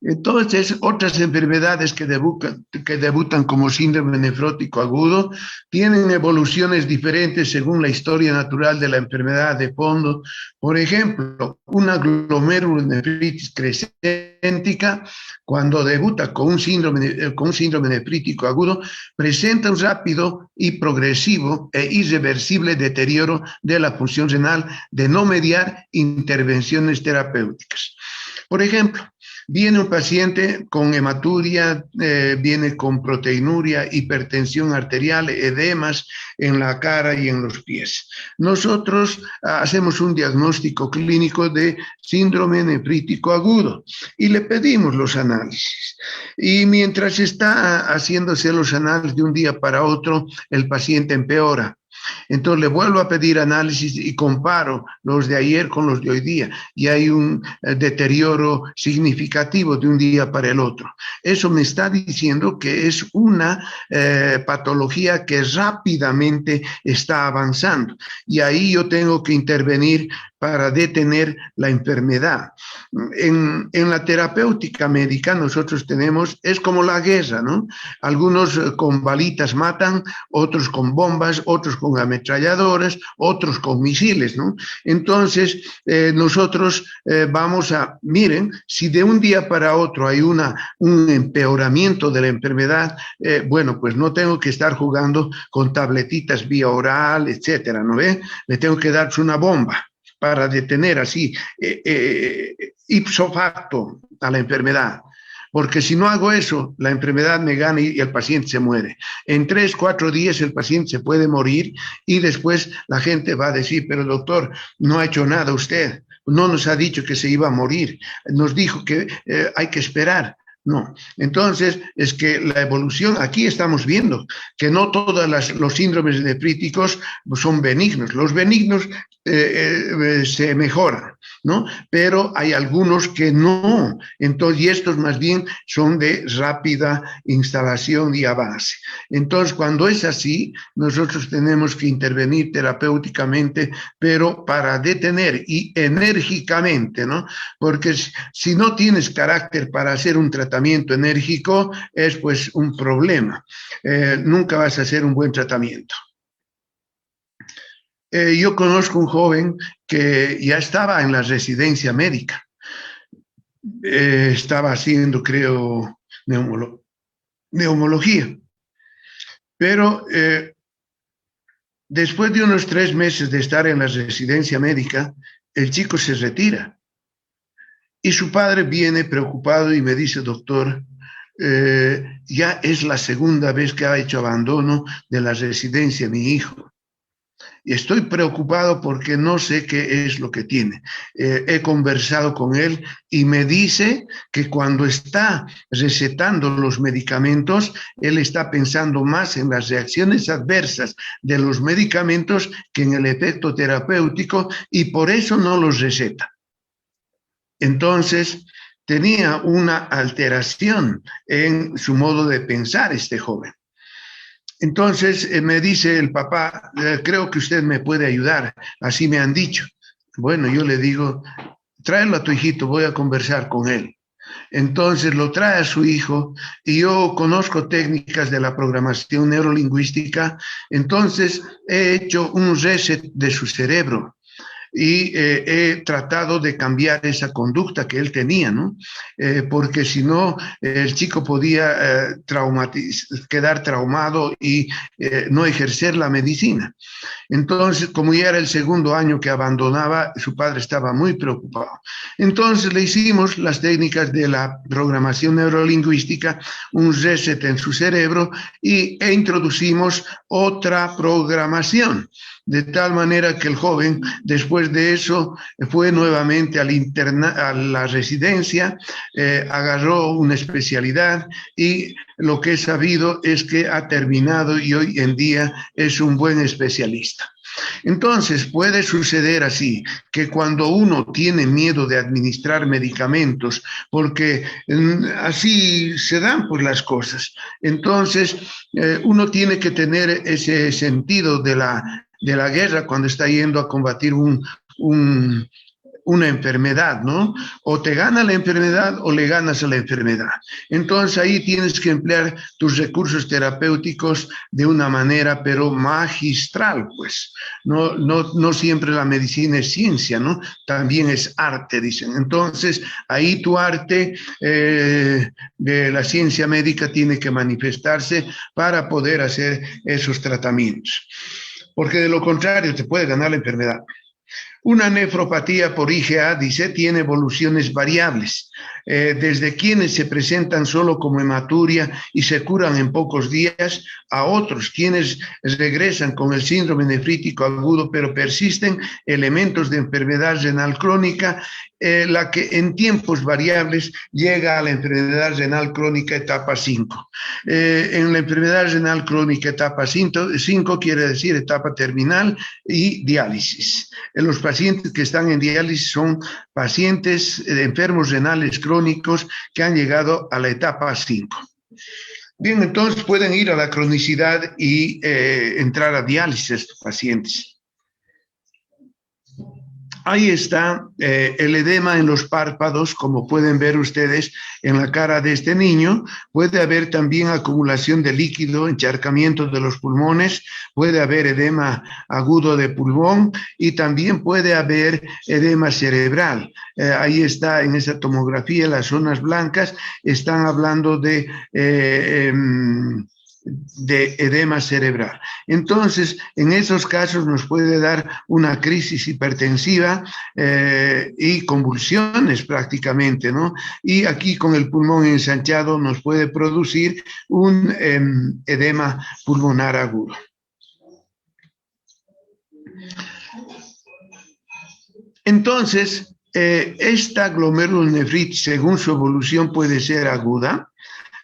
Entonces, otras enfermedades que debutan como síndrome nefrótico agudo tienen evoluciones diferentes según la historia natural de la enfermedad de fondo. Por ejemplo, una glomerulonefritis crescéntica, cuando debuta con un síndrome nefrítico agudo, presenta un rápido y progresivo e irreversible deterioro de la función renal de no mediar intervenciones terapéuticas. Por ejemplo, viene un paciente con hematuria, viene con proteinuria, hipertensión arterial, edemas en la cara y en los pies. Nosotros hacemos un diagnóstico clínico de síndrome nefrítico agudo y le pedimos los análisis. Y mientras está haciéndose los análisis de un día para otro, el paciente empeora. Entonces le vuelvo a pedir análisis y comparo los de ayer con los de hoy día y hay un deterioro significativo de un día para el otro. Eso me está diciendo que es una patología que rápidamente está avanzando y ahí yo tengo que intervenir para detener la enfermedad. En la terapéutica médica nosotros tenemos, es como la guerra, ¿no? Algunos con balitas matan, otros con bombas, otros con ametralladoras, otros con misiles, ¿no? Entonces, nosotros vamos a, miren, si de un día para otro hay un empeoramiento de la enfermedad, bueno, pues no tengo que estar jugando con tabletitas vía oral, etcétera, ¿no ve? Le tengo que dar una bomba para detener así ipso facto a la enfermedad. Porque si no hago eso, la enfermedad me gana y el paciente se muere. En 3, 4 días el paciente se puede morir y después la gente va a decir, pero doctor, no ha hecho nada usted, no nos ha dicho que se iba a morir, nos dijo que hay que esperar. No, entonces es que la evolución, aquí estamos viendo que no todos los síndromes nefríticos son benignos, los benignos se mejoran, ¿no? Pero hay algunos que no, entonces, y estos más bien son de rápida instalación y avance. Entonces, cuando es así, nosotros tenemos que intervenir terapéuticamente, pero para detener y enérgicamente, ¿no? Porque si no tienes carácter para hacer un tratamiento enérgico, es pues un problema. Nunca vas a hacer un buen tratamiento. Yo conozco un joven que ya estaba en la residencia médica. Estaba haciendo, creo, neumología. Pero después de unos 3 meses de estar en la residencia médica, el chico se retira. Y su padre viene preocupado y me dice, doctor, ya es la segunda vez que ha hecho abandono de la residencia mi hijo. Y estoy preocupado porque no sé qué es lo que tiene. He conversado con él y me dice que cuando está recetando los medicamentos, él está pensando más en las reacciones adversas de los medicamentos que en el efecto terapéutico y por eso no los receta. Entonces, tenía una alteración en su modo de pensar este joven. Entonces me dice el papá, creo que usted me puede ayudar, así me han dicho. Bueno, yo le digo, tráelo a tu hijito, voy a conversar con él. Entonces lo trae a su hijo y yo conozco técnicas de la programación neurolingüística, entonces he hecho un reset de su cerebro. Y he tratado de cambiar esa conducta que él tenía, ¿no? Porque si no, el chico podía quedar traumado y no ejercer la medicina. Entonces, como ya era el segundo año que abandonaba, su padre estaba muy preocupado. Entonces le hicimos las técnicas de la programación neurolingüística, un reset en su cerebro e introducimos otra programación. De tal manera que el joven, después de eso, fue nuevamente a la residencia, agarró una especialidad y lo que he sabido es que ha terminado y hoy en día es un buen especialista. Entonces, puede suceder así, que cuando uno tiene miedo de administrar medicamentos, porque así se dan pues las cosas, entonces uno tiene que tener ese sentido de la guerra cuando está yendo a combatir un una enfermedad, ¿no? O te gana la enfermedad o le ganas a la enfermedad. Entonces ahí tienes que emplear tus recursos terapéuticos de una manera, pero magistral, pues. No siempre la medicina es ciencia, ¿no? También es arte, dicen. Entonces ahí tu arte de la ciencia médica tiene que manifestarse para poder hacer esos tratamientos. Porque de lo contrario te puede ganar la enfermedad. Una nefropatía por IgA, dice, tiene evoluciones variables, desde quienes se presentan solo como hematuria y se curan en pocos días, a otros quienes regresan con el síndrome nefrítico agudo, pero persisten elementos de enfermedad renal crónica, la que en tiempos variables llega a la enfermedad renal crónica etapa 5. En la enfermedad renal crónica etapa 5 quiere decir etapa terminal y diálisis. En los pacientes que están en diálisis son pacientes enfermos renales crónicos que han llegado a la etapa 5. Bien, entonces pueden ir a la cronicidad y entrar a diálisis estos pacientes. Ahí está el edema en los párpados, como pueden ver ustedes en la cara de este niño. Puede haber también acumulación de líquido, encharcamiento de los pulmones, puede haber edema agudo de pulmón y también puede haber edema cerebral. Ahí está en esa tomografía, las zonas blancas están hablando de edema cerebral. Entonces, en esos casos nos puede dar una crisis hipertensiva y convulsiones prácticamente, ¿no? Y aquí con el pulmón ensanchado nos puede producir un edema pulmonar agudo. Entonces, esta glomerulonefritis, según su evolución, puede ser aguda,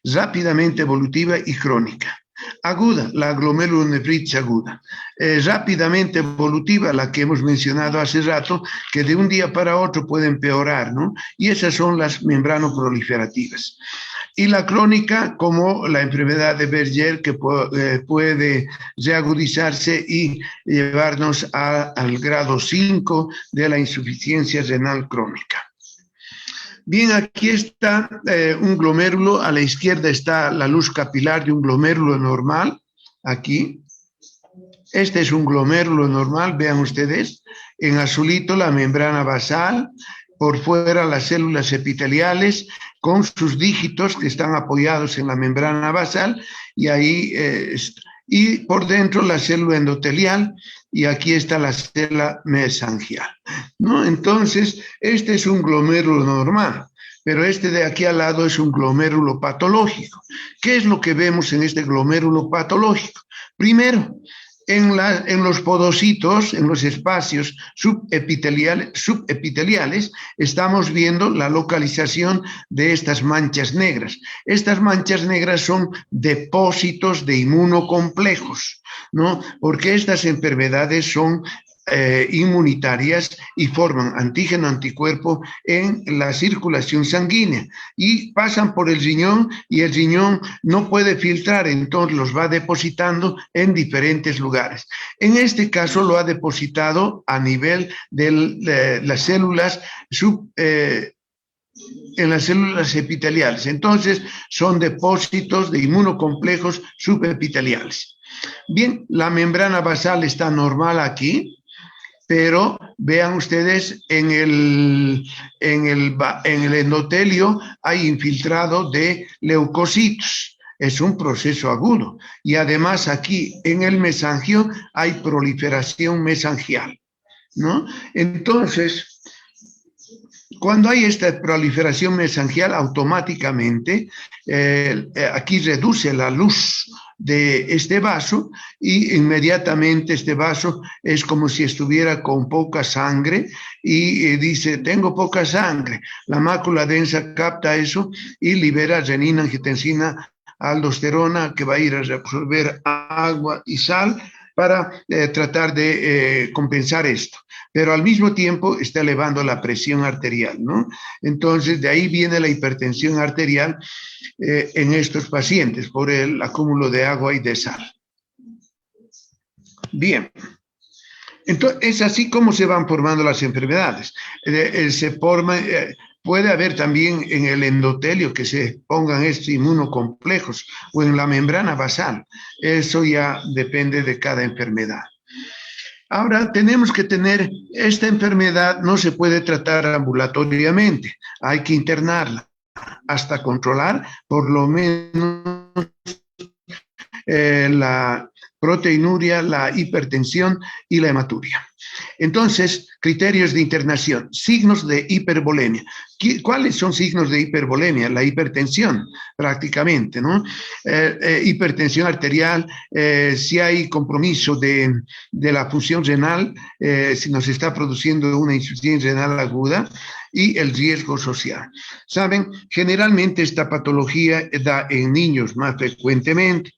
rápidamente evolutiva y crónica. Aguda, la glomerulonefritis aguda. Rápidamente evolutiva, la que hemos mencionado hace rato, que de un día para otro puede empeorar, ¿no? Y esas son las membranoproliferativas. Y la crónica, como la enfermedad de Berger, que puede reagudizarse y llevarnos al grado 5 de la insuficiencia renal crónica. Bien, aquí está un glomérulo, a la izquierda está la luz capilar de un glomérulo normal, aquí. Este es un glomérulo normal, vean ustedes, en azulito la membrana basal, por fuera las células epiteliales con sus dígitos que están apoyados en la membrana basal y ahí y por dentro la célula endotelial y aquí está la célula mesangial, ¿no? Entonces, este es un glomérulo normal, pero este de aquí al lado es un glomérulo patológico. ¿Qué es lo que vemos en este glomérulo patológico? Primero, en los podocitos, en los espacios subepiteliales, estamos viendo la localización de estas manchas negras. Estas manchas negras son depósitos de inmunocomplejos, ¿no? Porque estas enfermedades son inmunitarias y forman antígeno anticuerpo en la circulación sanguínea y pasan por el riñón y el riñón no puede filtrar, entonces los va depositando en diferentes lugares. En este caso lo ha depositado a nivel de las células en las células epiteliales. Entonces son depósitos de inmunocomplejos subepiteliales. Bien, la membrana basal está normal aquí, pero vean ustedes en el endotelio hay infiltrado de leucocitos. Es un proceso agudo. Y además aquí en el mesangio hay proliferación mesangial, ¿no? Entonces, cuando hay esta proliferación mesangial, automáticamente aquí reduce la luz de este vaso y inmediatamente este vaso es como si estuviera con poca sangre y dice, tengo poca sangre. La mácula densa capta eso y libera renina, angiotensina, aldosterona, que va a ir a reabsorber agua y sal para tratar de compensar esto. Pero al mismo tiempo está elevando la presión arterial, ¿no? Entonces, de ahí viene la hipertensión arterial en estos pacientes por el acúmulo de agua y de sal. Bien. Entonces, es así como se van formando las enfermedades. Puede haber también en el endotelio que se pongan estos inmunocomplejos o en la membrana basal. Eso ya depende de cada enfermedad. Ahora tenemos que tener, esta enfermedad no se puede tratar ambulatoriamente, hay que internarla hasta controlar por lo menos la proteinuria, la hipertensión y la hematuria. Entonces, criterios de internación, signos de hipervolemia. ¿Cuáles son signos de hipervolemia? La hipertensión, prácticamente, ¿no? Hipertensión arterial, si hay compromiso de la función renal, si nos está produciendo una insuficiencia renal aguda, y el riesgo social. Saben, generalmente esta patología da en niños más frecuentemente.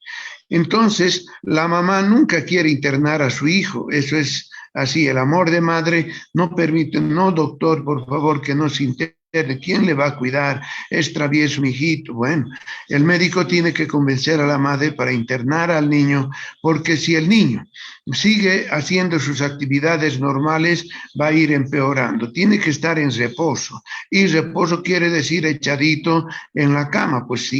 Entonces, la mamá nunca quiere internar a su hijo, eso es así, el amor de madre no permite, no doctor, por favor, que no se interne. ¿Quién le va a cuidar? Es travieso mi hijito. Bueno, el médico tiene que convencer a la madre para internar al niño, porque si el niño sigue haciendo sus actividades normales, va a ir empeorando. Tiene que estar en reposo. Y reposo quiere decir echadito en la cama, pues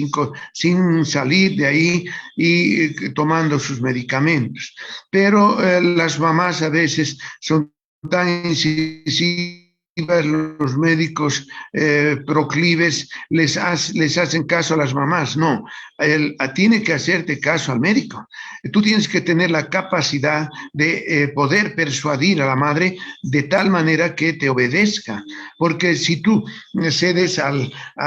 sin salir de ahí y tomando sus medicamentos. Pero las mamás a veces son tan incisivas, los médicos proclives les hacen caso a las mamás. No, tiene que hacerte caso al médico. Tú tienes que tener la capacidad de poder persuadir a la madre de tal manera que te obedezca, porque si tú cedes a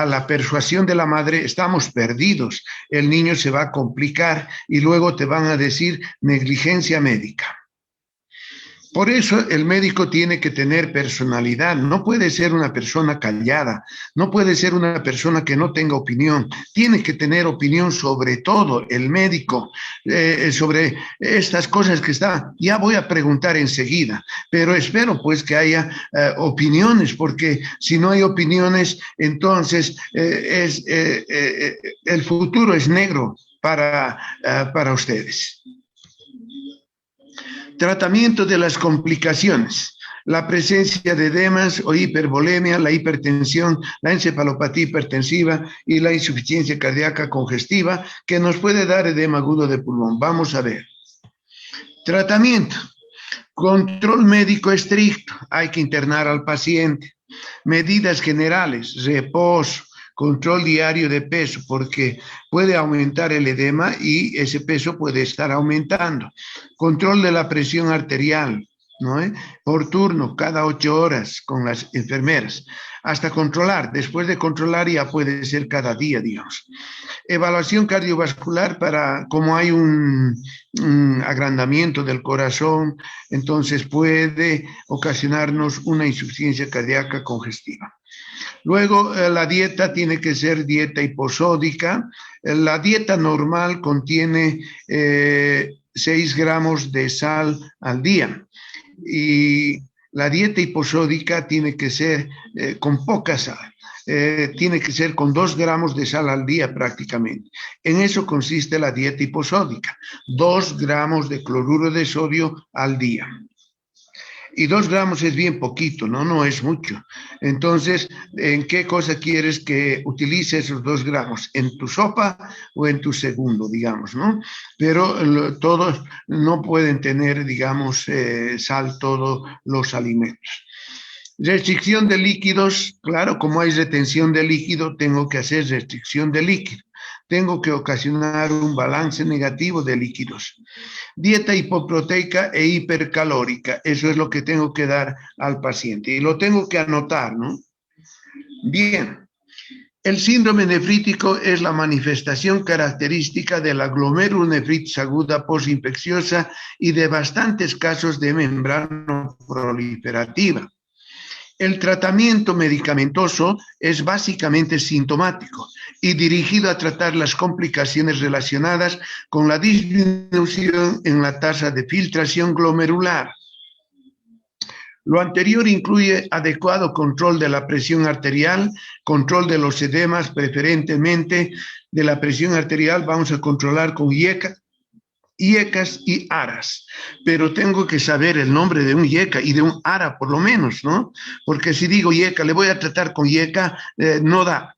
la persuasión de la madre, estamos perdidos. El niño se va a complicar y luego te van a decir negligencia médica. Por eso el médico tiene que tener personalidad, no puede ser una persona callada, no puede ser una persona que no tenga opinión, tiene que tener opinión sobre todo el médico, sobre estas cosas que está. Ya voy a preguntar enseguida, pero espero pues que haya opiniones, porque si no hay opiniones, entonces el futuro es negro para ustedes. Tratamiento de las complicaciones, la presencia de edemas o hipervolemia, la hipertensión, la encefalopatía hipertensiva y la insuficiencia cardíaca congestiva que nos puede dar edema agudo de pulmón. Vamos a ver. Tratamiento, control médico estricto, hay que internar al paciente. Medidas generales, reposo, control diario de peso, porque puede aumentar el edema y ese peso puede estar aumentando. Control de la presión arterial, ¿no? Por turno, cada 8 horas con las enfermeras, hasta controlar. Después de controlar ya puede ser cada día, digamos. Evaluación cardiovascular como hay un agrandamiento del corazón, entonces puede ocasionarnos una insuficiencia cardíaca congestiva. Luego, la dieta tiene que ser dieta hiposódica. La dieta normal contiene 6 gramos de sal al día. Y la dieta hiposódica tiene que ser con poca sal. Tiene que ser con 2 gramos de sal al día prácticamente. En eso consiste la dieta hiposódica. 2 gramos de cloruro de sodio al día. Y 2 gramos es bien poquito, no es mucho. Entonces, ¿en qué cosa quieres que utilice esos 2 gramos? ¿En tu sopa o en tu segundo, digamos, no? Pero todos no pueden tener, digamos, sal todos los alimentos. Restricción de líquidos, claro, como hay retención de líquido, tengo que hacer restricción de líquido. Tengo que ocasionar un balance negativo de líquidos. Dieta hipoproteica e hipercalórica, eso es lo que tengo que dar al paciente y lo tengo que anotar, ¿no? Bien, el síndrome nefrítico es la manifestación característica de la glomerulonefritis aguda postinfecciosa y de bastantes casos de membrana proliferativa. El tratamiento medicamentoso es básicamente sintomático y dirigido a tratar las complicaciones relacionadas con la disminución en la tasa de filtración glomerular. Lo anterior incluye adecuado control de la presión arterial, control de los edemas, preferentemente de la presión arterial, vamos a controlar con IECA, IECAs y ARAs, pero tengo que saber el nombre de un IECA y de un ARA por lo menos, ¿no? Porque si digo IECA, le voy a tratar con IECA, no da.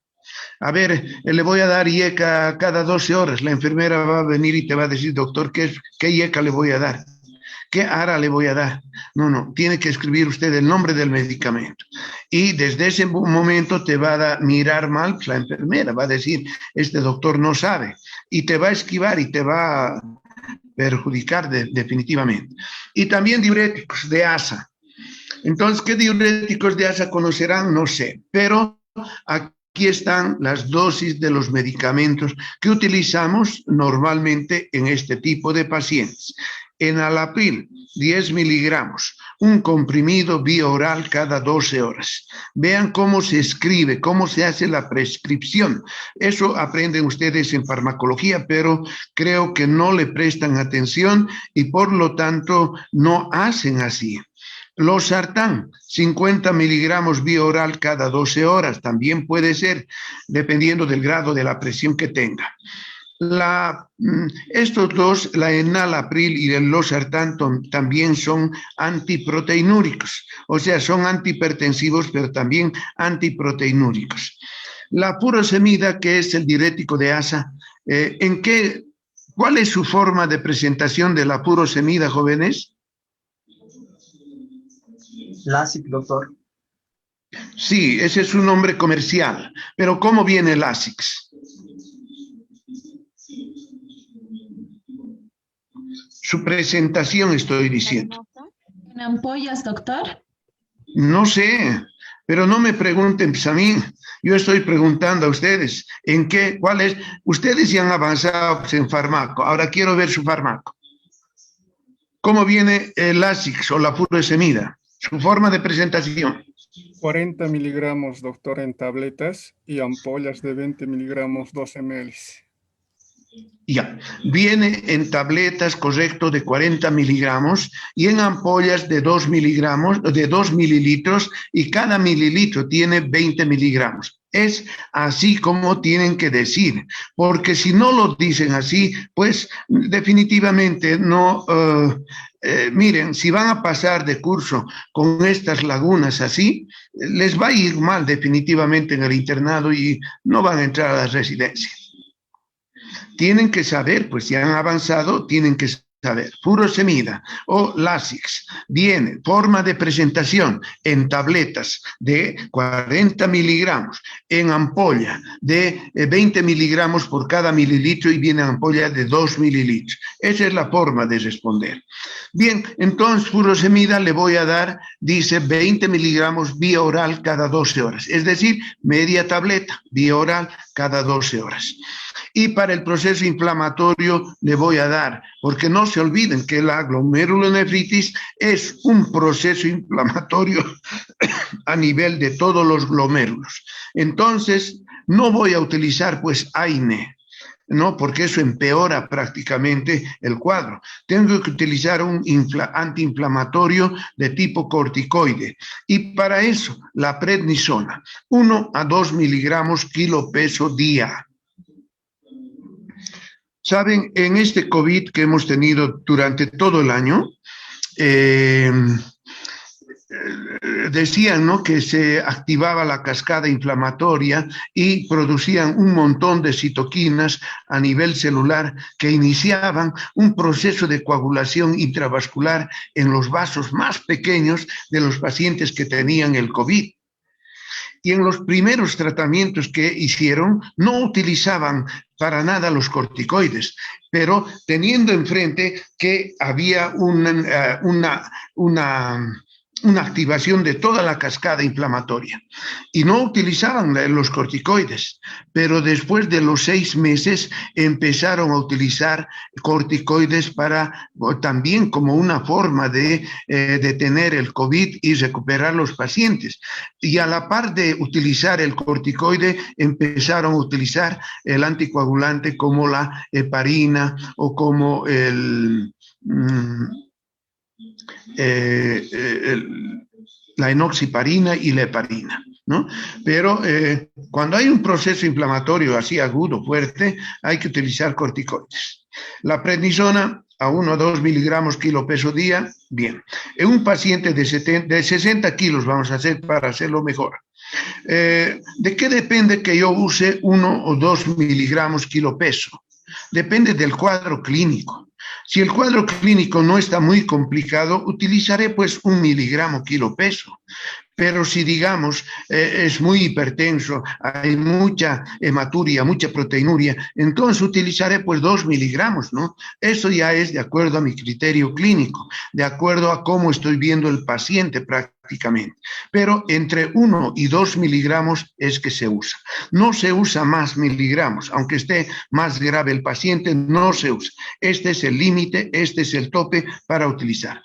A ver, le voy a dar IECA cada 12 horas, la enfermera va a venir y te va a decir, doctor, ¿qué IECA le voy a dar? ¿Qué ARA le voy a dar? No, tiene que escribir usted el nombre del medicamento. Y desde ese momento te va a mirar mal la enfermera, va a decir, este doctor no sabe, y te va a esquivar y te va a perjudicar definitivamente. Y también diuréticos de ASA. Entonces, ¿qué diuréticos de ASA conocerán? No sé, pero aquí están las dosis de los medicamentos que utilizamos normalmente en este tipo de pacientes. Enalapril, 10 miligramos, un comprimido vía oral cada 12 horas. Vean cómo se escribe, cómo se hace la prescripción. Eso aprenden ustedes en farmacología, pero creo que no le prestan atención y por lo tanto no hacen así. Losartán, 50 miligramos vía oral cada 12 horas, también puede ser, dependiendo del grado de la presión que tenga. Estos dos, la enalapril y el losartán, también son antiproteinúricos, o sea, son antihipertensivos, pero también antiproteinúricos. La furosemida, que es el diurético de ASA, ¿cuál es su forma de presentación de la furosemida, jóvenes? LASIK, doctor. Sí, ese es su nombre comercial, pero ¿cómo viene el LASIX? Su presentación estoy diciendo. ¿En ampollas, doctor? No sé, pero no me pregunten pues, a mí. Yo estoy preguntando a ustedes, ¿cuál es? Ustedes ya han avanzado pues, en fármaco. Ahora quiero ver su fármaco. ¿Cómo viene el LASIX o la furosemida? Su forma de presentación. 40 miligramos, doctor, en tabletas y ampollas de 20 miligramos, 12 ml. Ya, viene en tabletas, correcto, de 40 miligramos y en ampollas de 2 miligramos, de 2 mililitros y cada mililitro tiene 20 miligramos. Es así como tienen que decir, porque si no lo dicen así, pues definitivamente no, miren, si van a pasar de curso con estas lagunas así, les va a ir mal definitivamente en el internado y no van a entrar a la residencia. Tienen que saber, pues si han avanzado, tienen que saber. Furosemida o LASIX viene, forma de presentación en tabletas de 40 miligramos, en ampolla de 20 miligramos por cada mililitro y viene en ampolla de 2 mililitros. Esa es la forma de responder. Bien, entonces furosemida le voy a dar, dice 20 miligramos vía oral cada 12 horas, es decir, media tableta vía oral cada 12 horas. Y para el proceso inflamatorio le voy a dar, porque no se olviden que la glomerulonefritis es un proceso inflamatorio a nivel de todos los glomérulos. Entonces, no voy a utilizar pues AINE, ¿no? Porque eso empeora prácticamente el cuadro. Tengo que utilizar un antiinflamatorio de tipo corticoide. Y para eso, la prednisona, 1 a 2 miligramos kilo peso día. Saben, en este COVID que hemos tenido durante todo el año, decían, ¿no?, que se activaba la cascada inflamatoria y producían un montón de citoquinas a nivel celular que iniciaban un proceso de coagulación intravascular en los vasos más pequeños de los pacientes que tenían el COVID. Y en los primeros tratamientos que hicieron no utilizaban para nada los corticoides, pero teniendo enfrente que había una activación de toda la cascada inflamatoria y no utilizaban los corticoides, pero después de los 6 meses empezaron a utilizar corticoides también como una forma de detener el COVID y recuperar los pacientes. Y a la par de utilizar el corticoide, empezaron a utilizar el anticoagulante como la heparina o como la enoxiparina y la heparina, ¿no? Pero cuando hay un proceso inflamatorio así agudo, fuerte, hay que utilizar corticoides. La prednisona a 1 a 2 miligramos kilo peso día, bien. En un paciente de 60 kilos, vamos a hacer para hacerlo mejor. ¿De qué depende que yo use 1 o 2 miligramos kilo peso? Depende del cuadro clínico. Si el cuadro clínico no está muy complicado, utilizaré pues 1 miligramo kilo peso. Pero si, digamos, es muy hipertenso, hay mucha hematuria, mucha proteinuria, entonces utilizaré pues 2 miligramos, ¿no? Eso ya es de acuerdo a mi criterio clínico, de acuerdo a cómo estoy viendo el paciente prácticamente. Pero entre 1 y 2 miligramos es que se usa. No se usa más miligramos, aunque esté más grave el paciente, no se usa. Este es el límite, este es el tope para utilizar.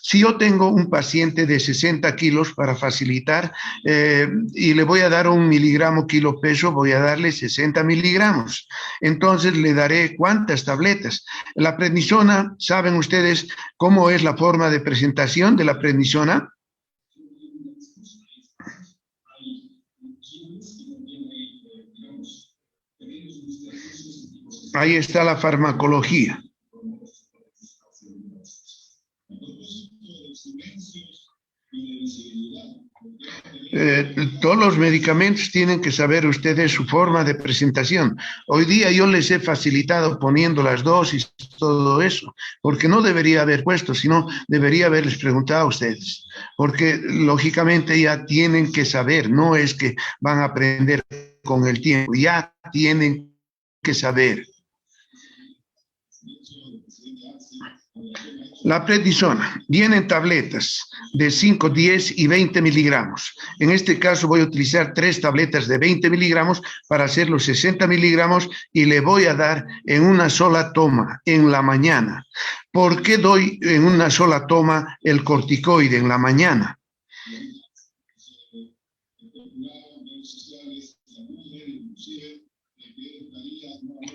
Si yo tengo un paciente de 60 kilos para facilitar y le voy a dar 1 miligramo kilo peso, voy a darle 60 miligramos. Entonces le daré ¿cuántas tabletas? La prednisona, ¿saben ustedes cómo es la forma de presentación de la prednisona? Ahí está la farmacología. Todos los medicamentos tienen que saber ustedes su forma de presentación. Hoy día yo les he facilitado poniendo las dosis, todo eso, porque no debería haber puesto, sino debería haberles preguntado a ustedes, porque lógicamente ya tienen que saber, no es que van a aprender con el tiempo, ya tienen que saber. La prednisona viene en tabletas de 5, 10 y 20 miligramos. En este caso voy a utilizar 3 tabletas de 20 miligramos para hacer los 60 miligramos y le voy a dar en una sola toma en la mañana. ¿Por qué doy en una sola toma el corticoide en la mañana?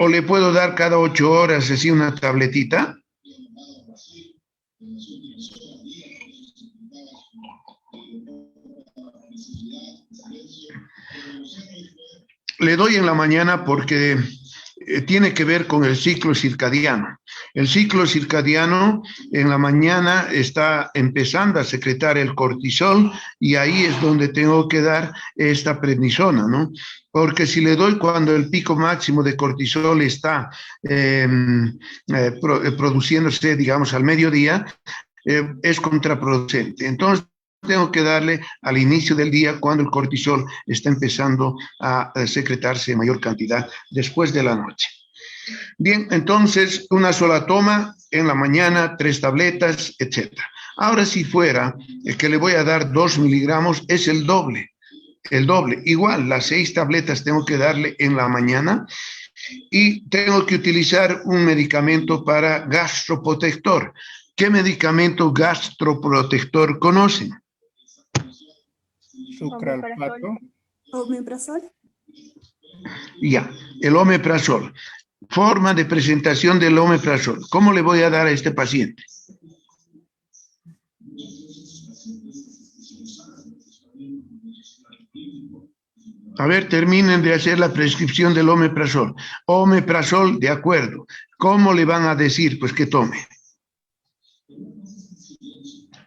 ¿O le puedo dar cada 8 horas así una tabletita? Le doy en la mañana porque tiene que ver con el ciclo circadiano. El ciclo circadiano en la mañana está empezando a secretar el cortisol y ahí es donde tengo que dar esta prednisona, ¿no? Porque si le doy cuando el pico máximo de cortisol está produciéndose, digamos, al mediodía, es contraproducente. Entonces, tengo que darle al inicio del día cuando el cortisol está empezando a secretarse en mayor cantidad después de la noche. Bien, entonces una sola toma en la mañana, 3 tabletas, etc. Ahora si fuera que le voy a dar 2 miligramos, es el doble. El doble. Igual, las 6 tabletas tengo que darle en la mañana y tengo que utilizar un medicamento para gastroprotector. ¿Qué medicamento gastroprotector conocen? Sucralfato. Omeprazol. Ya, el omeprazol. Forma de presentación del omeprazol. ¿Cómo le voy a dar a este paciente? A ver, terminen de hacer la prescripción del omeprazol. Omeprazol, de acuerdo. ¿Cómo le van a decir? Pues que tome.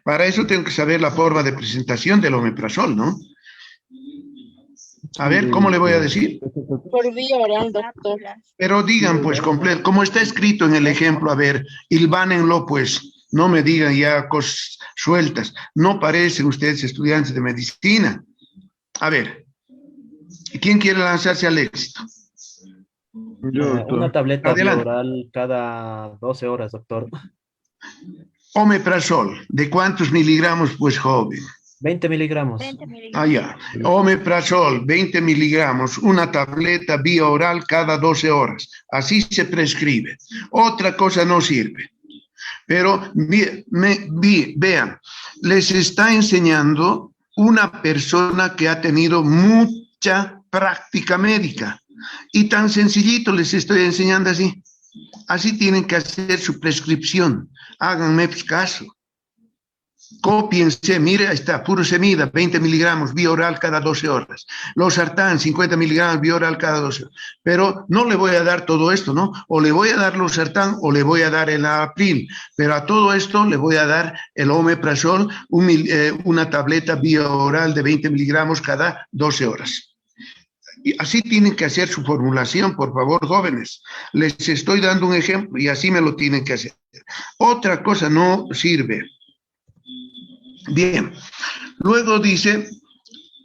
Para eso tengo que saber la forma de presentación del omeprazol, ¿no? A ver, ¿cómo le voy a decir? Por vía oral, doctor. Pero digan, pues, completo, como está escrito en el ejemplo, a ver, hilvánenlo, pues, no me digan ya cosas sueltas. No parecen ustedes estudiantes de medicina. A ver, ¿quién quiere lanzarse al éxito? Una tableta Adelante. oral cada 12 horas, doctor. Omeprazol, ¿de cuántos miligramos, pues, joven? 20 miligramos. 20 miligramos. Ah, ya. Omeprazol, 20 miligramos, una tableta vía oral cada 12 horas. Así se prescribe. Otra cosa no sirve. Pero vean, les está enseñando una persona que ha tenido mucha práctica médica. Y tan sencillito les estoy enseñando así. Así tienen que hacer su prescripción. Háganme caso. Cópiense, mire, ahí está, furosemida, 20 miligramos vía oral cada 12 horas. Losartán, 50 miligramos vía oral cada 12 horas. Pero no le voy a dar todo esto, ¿no? O le voy a dar losartán o le voy a dar el april. Pero a todo esto le voy a dar el omeprazol, una tableta vía oral de 20 miligramos cada 12 horas. Y así tienen que hacer su formulación, por favor, jóvenes. Les estoy dando un ejemplo y así me lo tienen que hacer. Otra cosa no sirve. Bien, luego dice,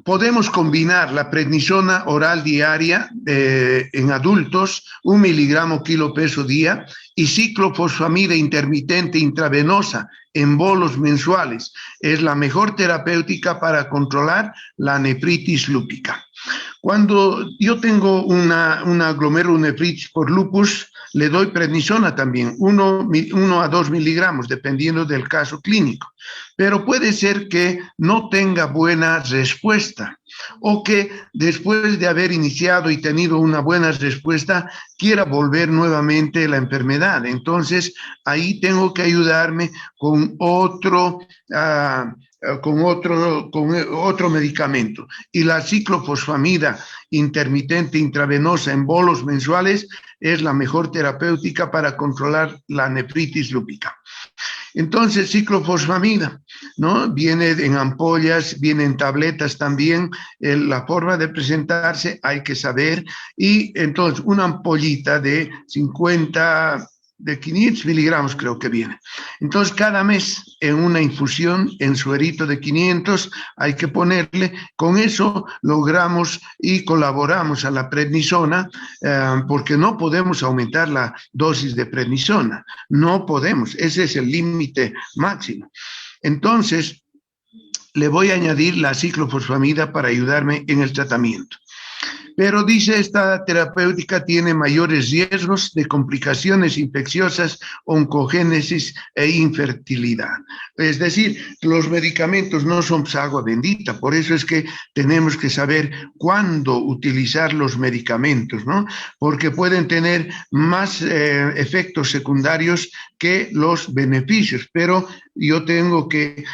podemos combinar la prednisona oral diaria en adultos, 1 miligramo kilo peso día, y ciclofosfamida intermitente intravenosa en bolos mensuales. Es la mejor terapéutica para controlar la nefritis lúpica. Cuando yo tengo una glomerulonefritis por lupus, le doy prednisona también, 1 a 2 miligramos, dependiendo del caso clínico. Pero puede ser que no tenga buena respuesta o que después de haber iniciado y tenido una buena respuesta, quiera volver nuevamente la enfermedad. Entonces, ahí tengo que ayudarme con otro medicamento. Y la ciclofosfamida intermitente intravenosa en bolos mensuales es la mejor terapéutica para controlar la nefritis lúpica. Entonces, ciclofosfamida, ¿no? Viene en ampollas, viene en tabletas también. La forma de presentarse hay que saber. Y entonces, una ampollita de 500 miligramos creo que viene. Entonces, cada mes en una infusión, en suerito de 500, hay que ponerle. Con eso logramos y colaboramos a la prednisona, porque no podemos aumentar la dosis de prednisona. No podemos. Ese es el límite máximo. Entonces, le voy a añadir la ciclofosfamida para ayudarme en el tratamiento. Pero dice, esta terapéutica tiene mayores riesgos de complicaciones infecciosas, oncogénesis e infertilidad. Es decir, los medicamentos no son agua bendita, por eso es que tenemos que saber cuándo utilizar los medicamentos, ¿no? Porque pueden tener más efectos secundarios que los beneficios, pero yo tengo que,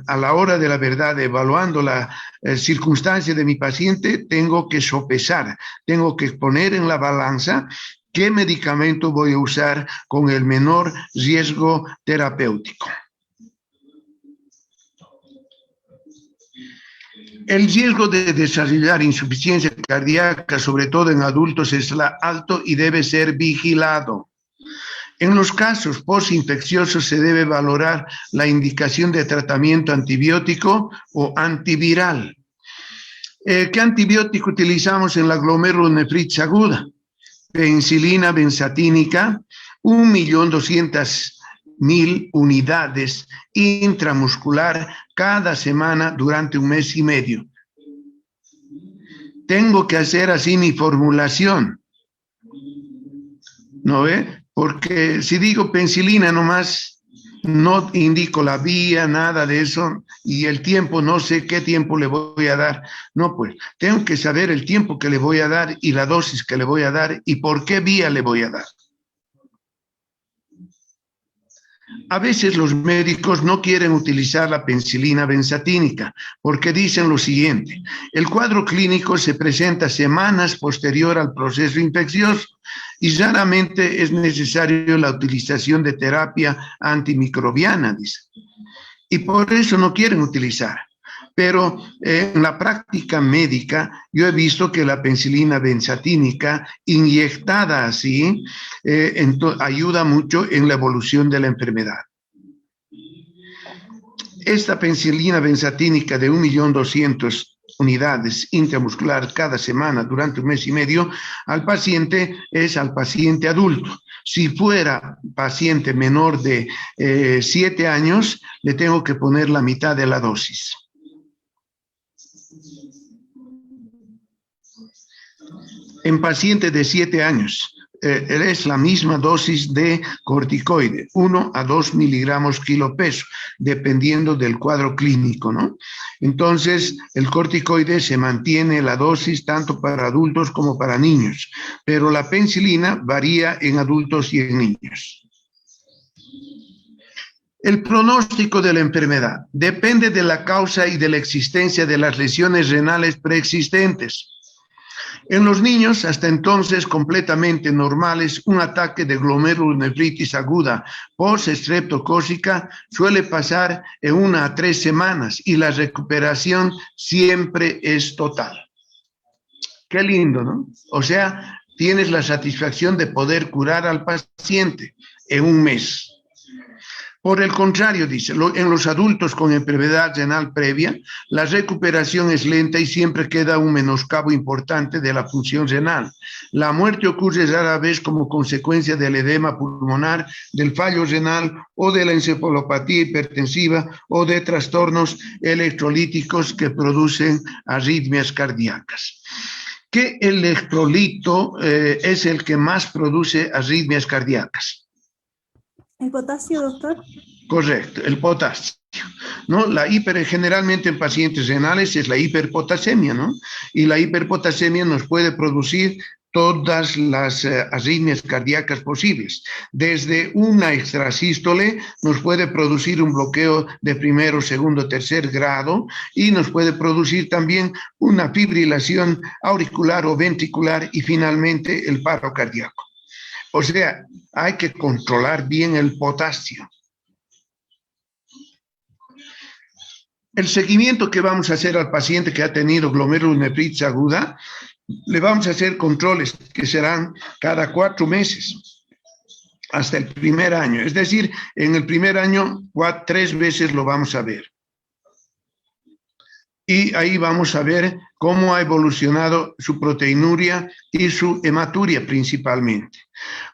a la hora de la verdad, evaluando la circunstancia de mi paciente, tengo que sopesar, tengo que poner en la balanza qué medicamento voy a usar con el menor riesgo terapéutico. El riesgo de desarrollar insuficiencia cardíaca, sobre todo en adultos, es alto y debe ser vigilado. En los casos postinfecciosos se debe valorar la indicación de tratamiento antibiótico o antiviral. ¿Qué antibiótico utilizamos en la glomerulonefritis aguda? Penicilina benzatínica, 1.200.000 unidades intramuscular cada semana durante un mes y medio. Tengo que hacer así mi formulación, ¿no ve? Porque si digo penicilina nomás, no indico la vía, nada de eso, y el tiempo, no sé qué tiempo le voy a dar. No, pues, tengo que saber el tiempo que le voy a dar y la dosis que le voy a dar y por qué vía le voy a dar. A veces los médicos no quieren utilizar la penicilina benzatínica porque dicen lo siguiente: el cuadro clínico se presenta semanas posterior al proceso infeccioso y raramente es necesario la utilización de terapia antimicrobiana, dice. Y por eso no quieren utilizar. Pero en la práctica médica yo he visto que la penicilina benzatínica inyectada así ayuda mucho en la evolución de la enfermedad. Esta penicilina benzatínica de 1.200.000 unidades intramuscular cada semana durante un mes y medio al paciente adulto. Si fuera paciente menor de 7 años, le tengo que poner la mitad de la dosis. En pacientes de 7 años, es la misma dosis de corticoide, 1 a 2 miligramos kilo peso, dependiendo del cuadro clínico, ¿no? Entonces, el corticoide se mantiene la dosis tanto para adultos como para niños, pero la penicilina varía en adultos y en niños. El pronóstico de la enfermedad depende de la causa y de la existencia de las lesiones renales preexistentes. En los niños, hasta entonces completamente normales, un ataque de glomerulonefritis aguda post-estreptocócica suele pasar en 1 a 3 semanas y la recuperación siempre es total. Qué lindo, ¿no? O sea, tienes la satisfacción de poder curar al paciente en 1 mes. Por el contrario, dice, en los adultos con enfermedad renal previa, la recuperación es lenta y siempre queda un menoscabo importante de la función renal. La muerte ocurre rara vez como consecuencia del edema pulmonar, del fallo renal o de la encefalopatía hipertensiva o de trastornos electrolíticos que producen arritmias cardíacas. ¿Qué electrolito es el que más produce arritmias cardíacas? ¿El potasio, doctor? Correcto, el potasio, ¿no? Generalmente en pacientes renales es la hiperpotasemia, ¿no? Y la hiperpotasemia nos puede producir todas las arritmias cardíacas posibles. Desde una extrasístole nos puede producir un bloqueo de primero, segundo, tercer grado y nos puede producir también una fibrilación auricular o ventricular y finalmente el paro cardíaco. O sea, hay que controlar bien el potasio. El seguimiento que vamos a hacer al paciente que ha tenido glomerulonefritis aguda, le vamos a hacer controles que serán cada 4 meses hasta el primer año. Es decir, en el primer año 3 veces lo vamos a ver. Y ahí vamos a ver cómo ha evolucionado su proteinuria y su hematuria principalmente.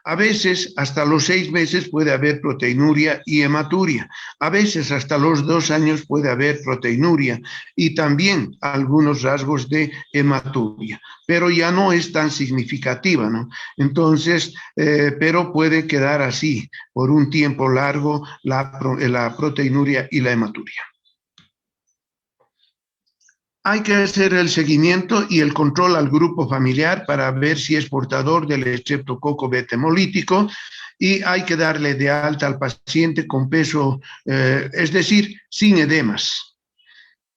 A veces hasta los 6 meses puede haber proteinuria y hematuria. A veces hasta los 2 años puede haber proteinuria y también algunos rasgos de hematuria, pero ya no es tan significativa, ¿no? Entonces, pero puede quedar así por un tiempo largo la proteinuria y la hematuria. Hay que hacer el seguimiento y el control al grupo familiar para ver si es portador del estreptococo beta hemolítico y hay que darle de alta al paciente con peso, es decir, sin edemas,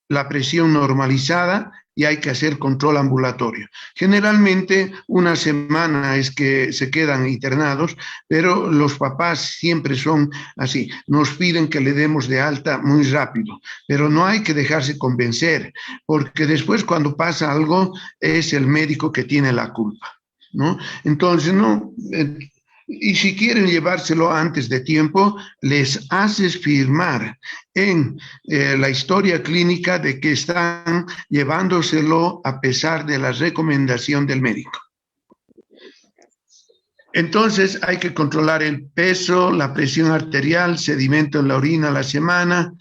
la presión normalizada y hay que hacer control ambulatorio. Generalmente 1 semana es que se quedan internados, pero los papás siempre son así, nos piden que le demos de alta muy rápido, pero no hay que dejarse convencer, porque después cuando pasa algo es el médico que tiene la culpa, ¿no? Entonces, no... y si quieren llevárselo antes de tiempo, les haces firmar en la historia clínica de que están llevándoselo a pesar de la recomendación del médico. Entonces hay que controlar el peso, la presión arterial, sedimento en la orina a la semana.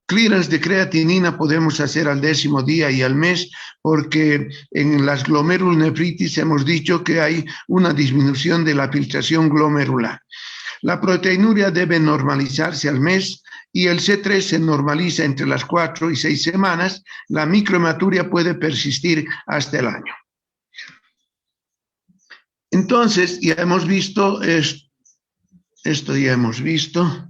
Clearance de creatinina podemos hacer al 10º día y al mes, porque en las glomerulonefritis hemos dicho que hay una disminución de la filtración glomerular. La proteinuria debe normalizarse al mes y el C3 se normaliza entre las 4 y 6 semanas. La microhematuria puede persistir hasta el año. Entonces, ya hemos visto esto ya hemos visto.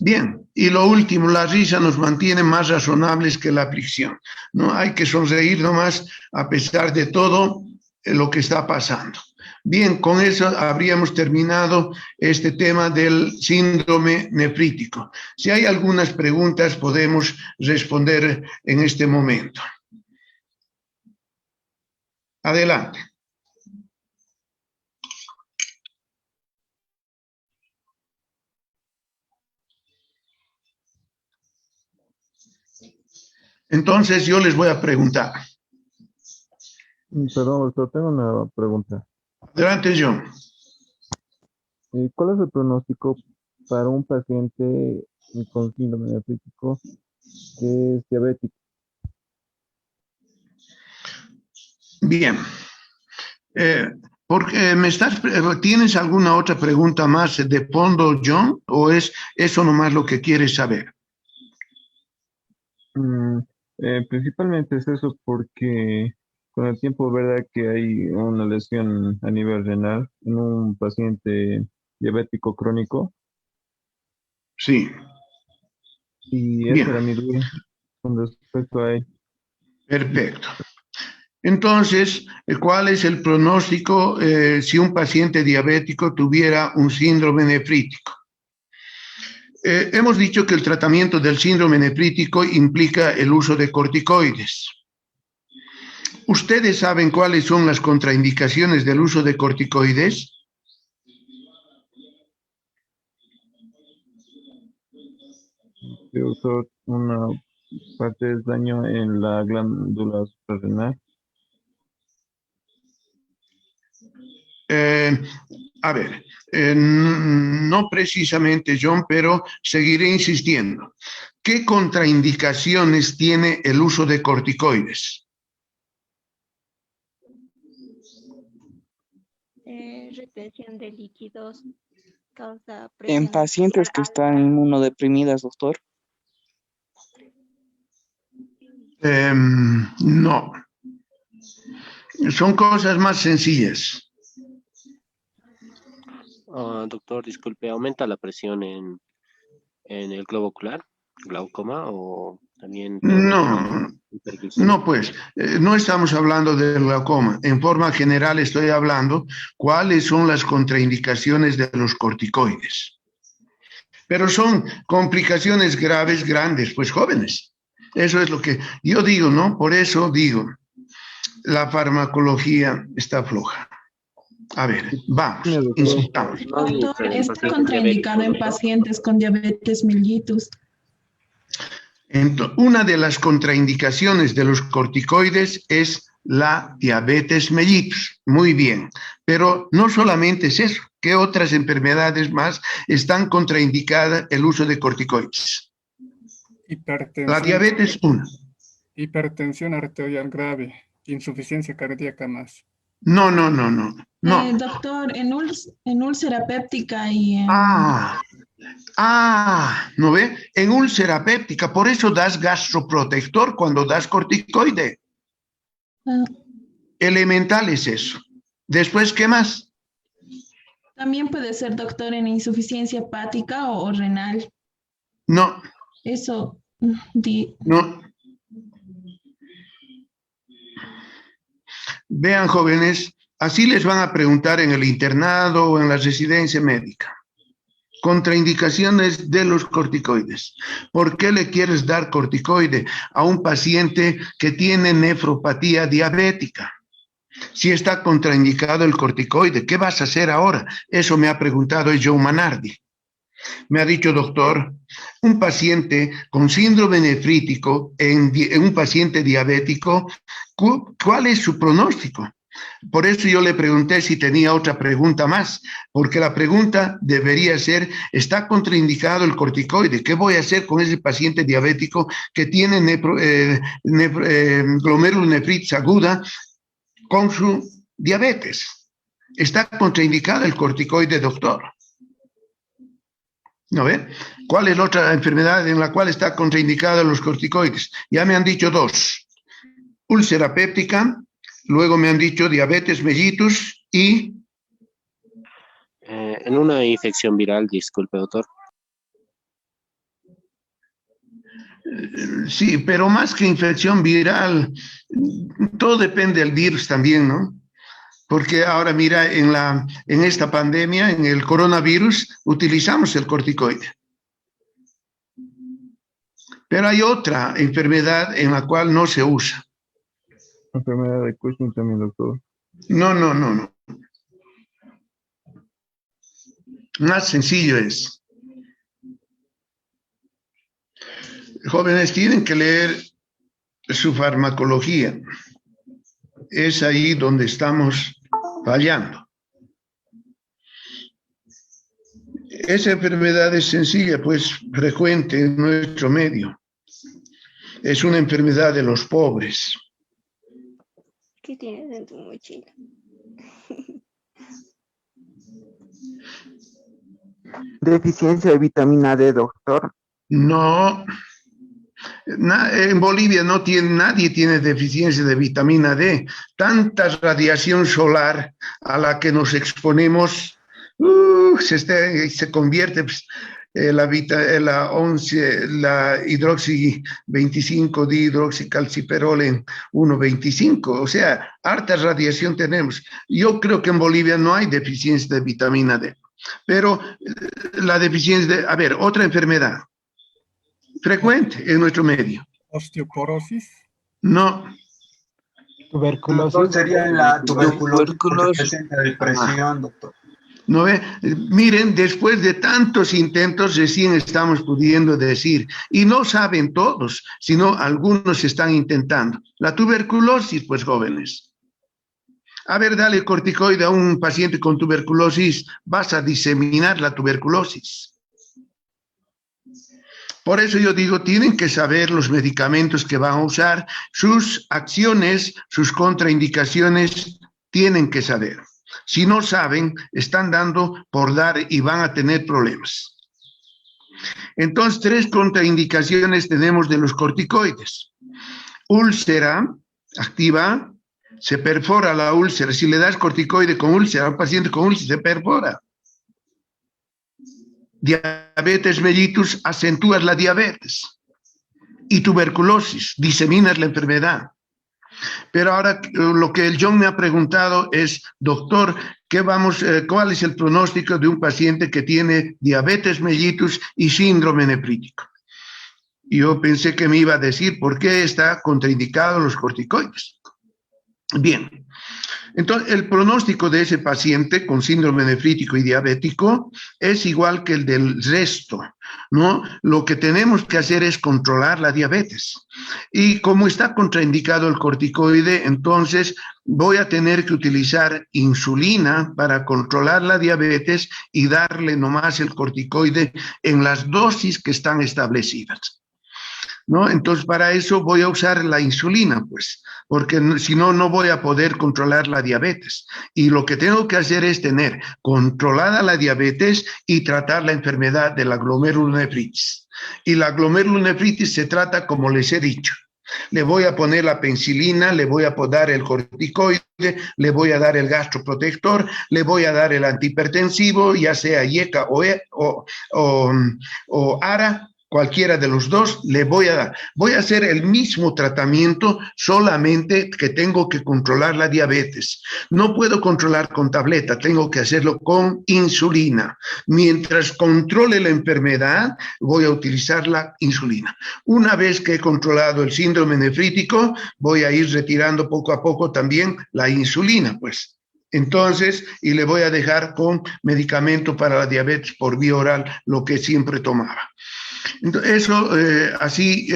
Bien, y lo último, la risa nos mantiene más razonables que la aflicción. No hay que sonreír nomás a pesar de todo lo que está pasando. Bien, con eso habríamos terminado este tema del síndrome nefrítico. Si hay algunas preguntas, podemos responder en este momento. Adelante. Entonces yo les voy a preguntar. Perdón, doctor, tengo una pregunta. Adelante, John. ¿Cuál es el pronóstico para un paciente con síndrome nefrítico que es diabético? Bien. ¿Tienes alguna otra pregunta más de fondo, John? ¿O es eso nomás lo que quieres saber? Principalmente es eso porque con el tiempo, verdad que hay una lesión a nivel renal en un paciente diabético crónico Sí, Y Bien. esa era mi duda con respecto a él. perfecto. Entonces, ¿cuál es el pronóstico si un paciente diabético tuviera un síndrome nefrítico? Hemos dicho que el tratamiento del síndrome nefrítico implica el uso de corticoides. ¿Ustedes saben cuáles son las contraindicaciones del uso de corticoides? Doctor, una parte es daño en la glándula suprarrenal. A ver, no precisamente, John, pero seguiré insistiendo. ¿Qué contraindicaciones tiene el uso de corticoides? Retención de líquidos, causa En presión pacientes que están inmunodeprimidas, doctor. No, son cosas más sencillas. Doctor, disculpe, ¿aumenta la presión en el globo ocular, glaucoma o también puede aumentar No, hiperglucemia? no, pues, no estamos hablando del glaucoma. En forma general estoy hablando cuáles son las contraindicaciones de los corticoides. Pero son complicaciones graves, grandes, pues jóvenes. Eso es lo que yo digo, ¿no? Por eso digo, la farmacología está floja. A ver, vamos, insistamos. Doctor, está contraindicado en pacientes con diabetes mellitus. Entonces, una de las contraindicaciones de los corticoides es la diabetes mellitus. Muy bien, pero no solamente es eso. ¿Qué otras enfermedades más están contraindicadas el uso de corticoides? Hipertensión. La diabetes, una. Hipertensión arterial grave, insuficiencia cardíaca más. No. Doctor, en úlcera péptica y en... ¿No ve? En úlcera péptica, por eso das gastroprotector cuando das corticoide. Elemental es eso. Después, ¿qué más? También puede ser, doctor, en insuficiencia hepática o renal. No. Eso. No. Vean, jóvenes, así les van a preguntar en el internado o en la residencia médica. Contraindicaciones de los corticoides. ¿Por qué le quieres dar corticoide a un paciente que tiene nefropatía diabética? Si está contraindicado el corticoide, ¿qué vas a hacer ahora? Eso me ha preguntado Joe Manardi. Me ha dicho, doctor, un paciente con síndrome nefrítico, en un paciente diabético, ¿cuál es su pronóstico? Por eso yo le pregunté si tenía otra pregunta más, porque la pregunta debería ser, ¿está contraindicado el corticoide? ¿Qué voy a hacer con ese paciente diabético que tiene glomerulonefritis aguda con su diabetes? ¿Está contraindicado el corticoide, doctor? ¿No ve? ¿Cuál es la otra enfermedad en la cual está contraindicado los corticoides? Ya me han dicho dos. Úlcera péptica, luego me han dicho diabetes mellitus y... En una infección viral, disculpe, doctor. Sí, pero más que infección viral, todo depende del virus también, ¿no? Porque ahora mira, en esta pandemia, en el coronavirus, utilizamos el corticoide. Pero hay otra enfermedad en la cual no se usa. Enfermedad de Cushing también, doctor. No. Más sencillo es. Jóvenes, tienen que leer su farmacología. Es ahí donde estamos fallando. Esa enfermedad es sencilla, pues frecuente en nuestro medio. Es una enfermedad de los pobres. ¿Qué tienes en tu mochila? Deficiencia de vitamina D, doctor. No. En Bolivia nadie tiene deficiencia de vitamina D. Tanta radiación solar a la que nos exponemos se convierte la 11, la hidroxi 25 dihidroxicalciferol en 1,25. O sea, harta radiación tenemos. Yo creo que en Bolivia no hay deficiencia de vitamina D, pero la deficiencia de, a ver, otra enfermedad frecuente en nuestro medio. Osteoporosis. No. Tuberculosis. Doctor, sería la tuberculosis porque presenta depresión, doctor. ¿No ve? Miren, después de tantos intentos recién estamos pudiendo decir, y no saben todos, sino algunos están intentando. La tuberculosis, pues jóvenes. A ver, dale corticoide a un paciente con tuberculosis, vas a diseminar la tuberculosis. Por eso yo digo, tienen que saber los medicamentos que van a usar, sus acciones, sus contraindicaciones, tienen que saber. Si no saben, están dando por dar y van a tener problemas. Entonces, 3 contraindicaciones tenemos de los corticoides. Úlcera activa, se perfora la úlcera. Si le das corticoide con úlcera a un paciente con úlcera, se perfora. Diabetes mellitus, acentúas la diabetes. Y tuberculosis, diseminas la enfermedad. Pero ahora lo que el John me ha preguntado es, doctor, ¿cuál es el pronóstico de un paciente que tiene diabetes mellitus y síndrome nefrítico? Yo pensé que me iba a decir por qué está contraindicado los corticoides. Bien, entonces el pronóstico de ese paciente con síndrome nefrítico y diabético es igual que el del resto, ¿no? Lo que tenemos que hacer es controlar la diabetes. Y como está contraindicado el corticoide, entonces voy a tener que utilizar insulina para controlar la diabetes y darle nomás el corticoide en las dosis que están establecidas, ¿no? Entonces, para eso voy a usar la insulina, pues, porque si no, no voy a poder controlar la diabetes. Y lo que tengo que hacer es tener controlada la diabetes y tratar la enfermedad de la glomerulonefritis. Y la glomerulonefritis se trata como les he dicho. Le voy a poner la penicilina, le voy a dar el corticoide, le voy a dar el gastroprotector, le voy a dar el antihipertensivo, ya sea IECA o ARA. Cualquiera de los dos le voy a dar. Voy a hacer el mismo tratamiento, solamente que tengo que controlar la diabetes. No puedo controlar con tableta, tengo que hacerlo con insulina. Mientras controle la enfermedad, voy a utilizar la insulina. Una vez que he controlado el síndrome nefrítico, voy a ir retirando poco a poco también la insulina, pues. Entonces, y le voy a dejar con medicamento para la diabetes por vía oral, lo que siempre tomaba. Entonces, eso así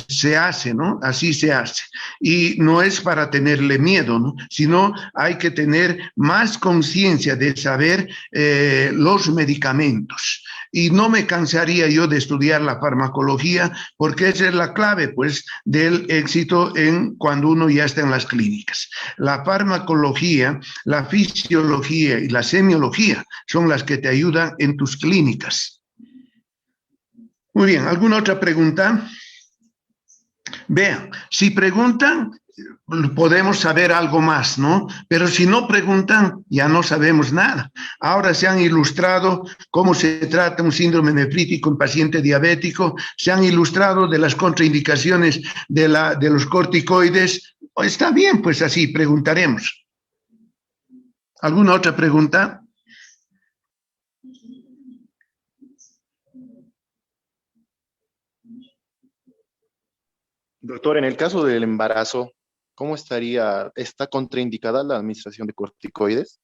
se hace, ¿no? Así se hace. Y no es para tenerle miedo, ¿no? Sino hay que tener más conciencia de saber los medicamentos. Y no me cansaría yo de estudiar la farmacología, porque esa es la clave, pues, del éxito cuando uno ya está en las clínicas. La farmacología, la fisiología y la semiología son las que te ayudan en tus clínicas. Muy bien, ¿alguna otra pregunta? Vean, si preguntan, podemos saber algo más, ¿no? Pero si no preguntan, ya no sabemos nada. Ahora se han ilustrado cómo se trata un síndrome nefrítico en paciente diabético, se han ilustrado de las contraindicaciones de los corticoides. Está bien, pues así preguntaremos. ¿Alguna otra pregunta? Doctor, en el caso del embarazo, ¿cómo está contraindicada la administración de corticoides?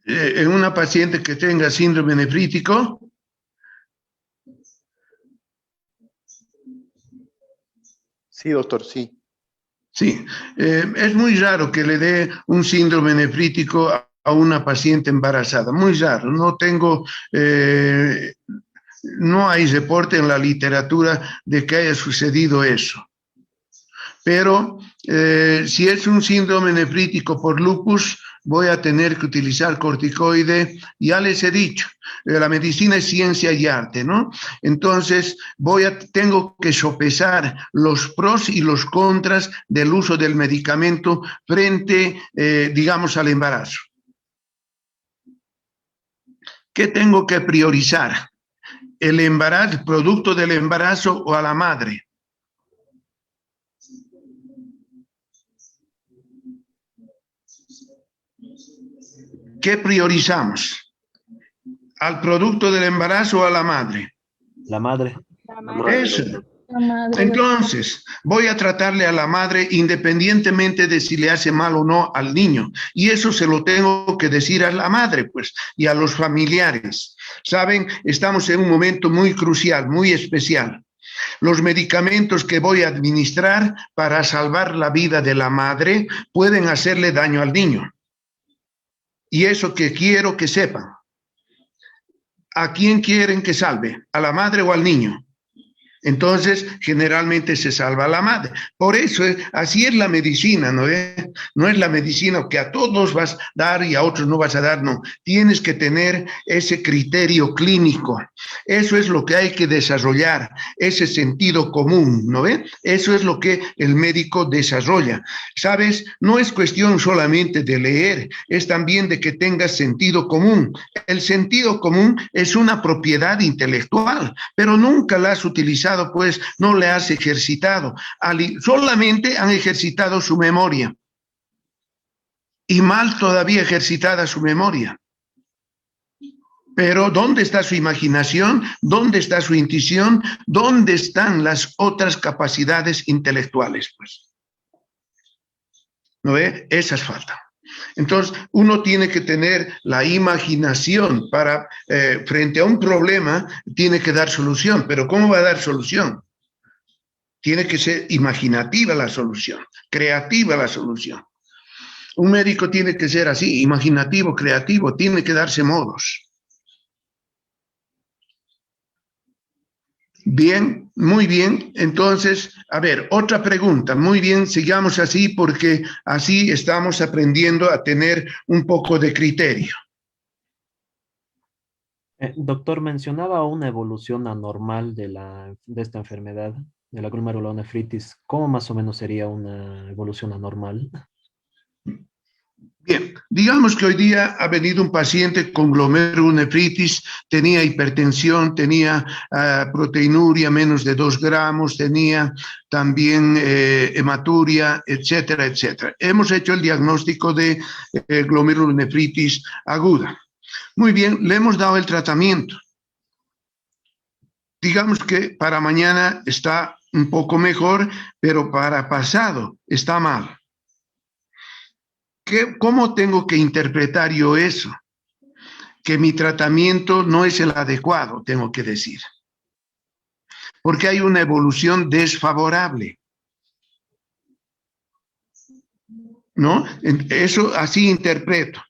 En una paciente que tenga síndrome nefrítico, sí, doctor, sí. Sí, es muy raro que le dé un síndrome nefrítico a una paciente embarazada, muy raro. No hay reporte en la literatura de que haya sucedido eso. Pero si es un síndrome nefrítico por lupus, voy a tener que utilizar corticoide. Ya les he dicho, la medicina es ciencia y arte, ¿no? Entonces, tengo que sopesar los pros y los contras del uso del medicamento frente, digamos, al embarazo. ¿Qué tengo que priorizar? el embarazo, producto del embarazo o a la madre. ¿Qué priorizamos? ¿Al producto del embarazo o a la madre? La madre. Eso. Entonces, voy a tratarle a la madre independientemente de si le hace mal o no al niño. Y eso se lo tengo que decir a la madre, pues, y a los familiares. Saben, estamos en un momento muy crucial, muy especial. Los medicamentos que voy a administrar para salvar la vida de la madre pueden hacerle daño al niño. Y eso que quiero que sepan. ¿A quién quieren que salve? ¿A la madre o al niño? Entonces, generalmente se salva a la madre. Por eso, así es la medicina, ¿no es? No es la medicina que a todos vas a dar y a otros no vas a dar, no. Tienes que tener ese criterio clínico. Eso es lo que hay que desarrollar, ese sentido común, ¿no ves? Eso es lo que el médico desarrolla. ¿Sabes? No es cuestión solamente de leer, es también de que tengas sentido común. El sentido común es una propiedad intelectual, pero nunca la has utilizado, pues no le has ejercitado. Solamente han ejercitado su memoria. Y mal todavía ejercitada su memoria. Pero ¿dónde está su imaginación? ¿Dónde está su intuición? ¿Dónde están las otras capacidades intelectuales? Pues, ¿no ve? Esas faltan. Entonces, uno tiene que tener la imaginación para, frente a un problema, tiene que dar solución. Pero ¿cómo va a dar solución? Tiene que ser imaginativa la solución, creativa la solución. Un médico tiene que ser así, imaginativo, creativo, tiene que darse modos. Bien, muy bien. Entonces, a ver, otra pregunta. Muy bien, sigamos así porque así estamos aprendiendo a tener un poco de criterio. Doctor, mencionaba una evolución anormal de esta enfermedad, de la glomerulonefritis. ¿Cómo más o menos sería una evolución anormal? Bien, digamos que hoy día ha venido un paciente con glomerulonefritis, tenía hipertensión, tenía proteinuria menos de 2 gramos, tenía también hematuria, etcétera, etcétera. Hemos hecho el diagnóstico de glomerulonefritis aguda. Muy bien, le hemos dado el tratamiento. Digamos que para mañana está un poco mejor, pero para pasado está mal. ¿Cómo tengo que interpretar yo eso? Que mi tratamiento no es el adecuado, tengo que decir. Porque hay una evolución desfavorable. ¿No? Eso así interpreto.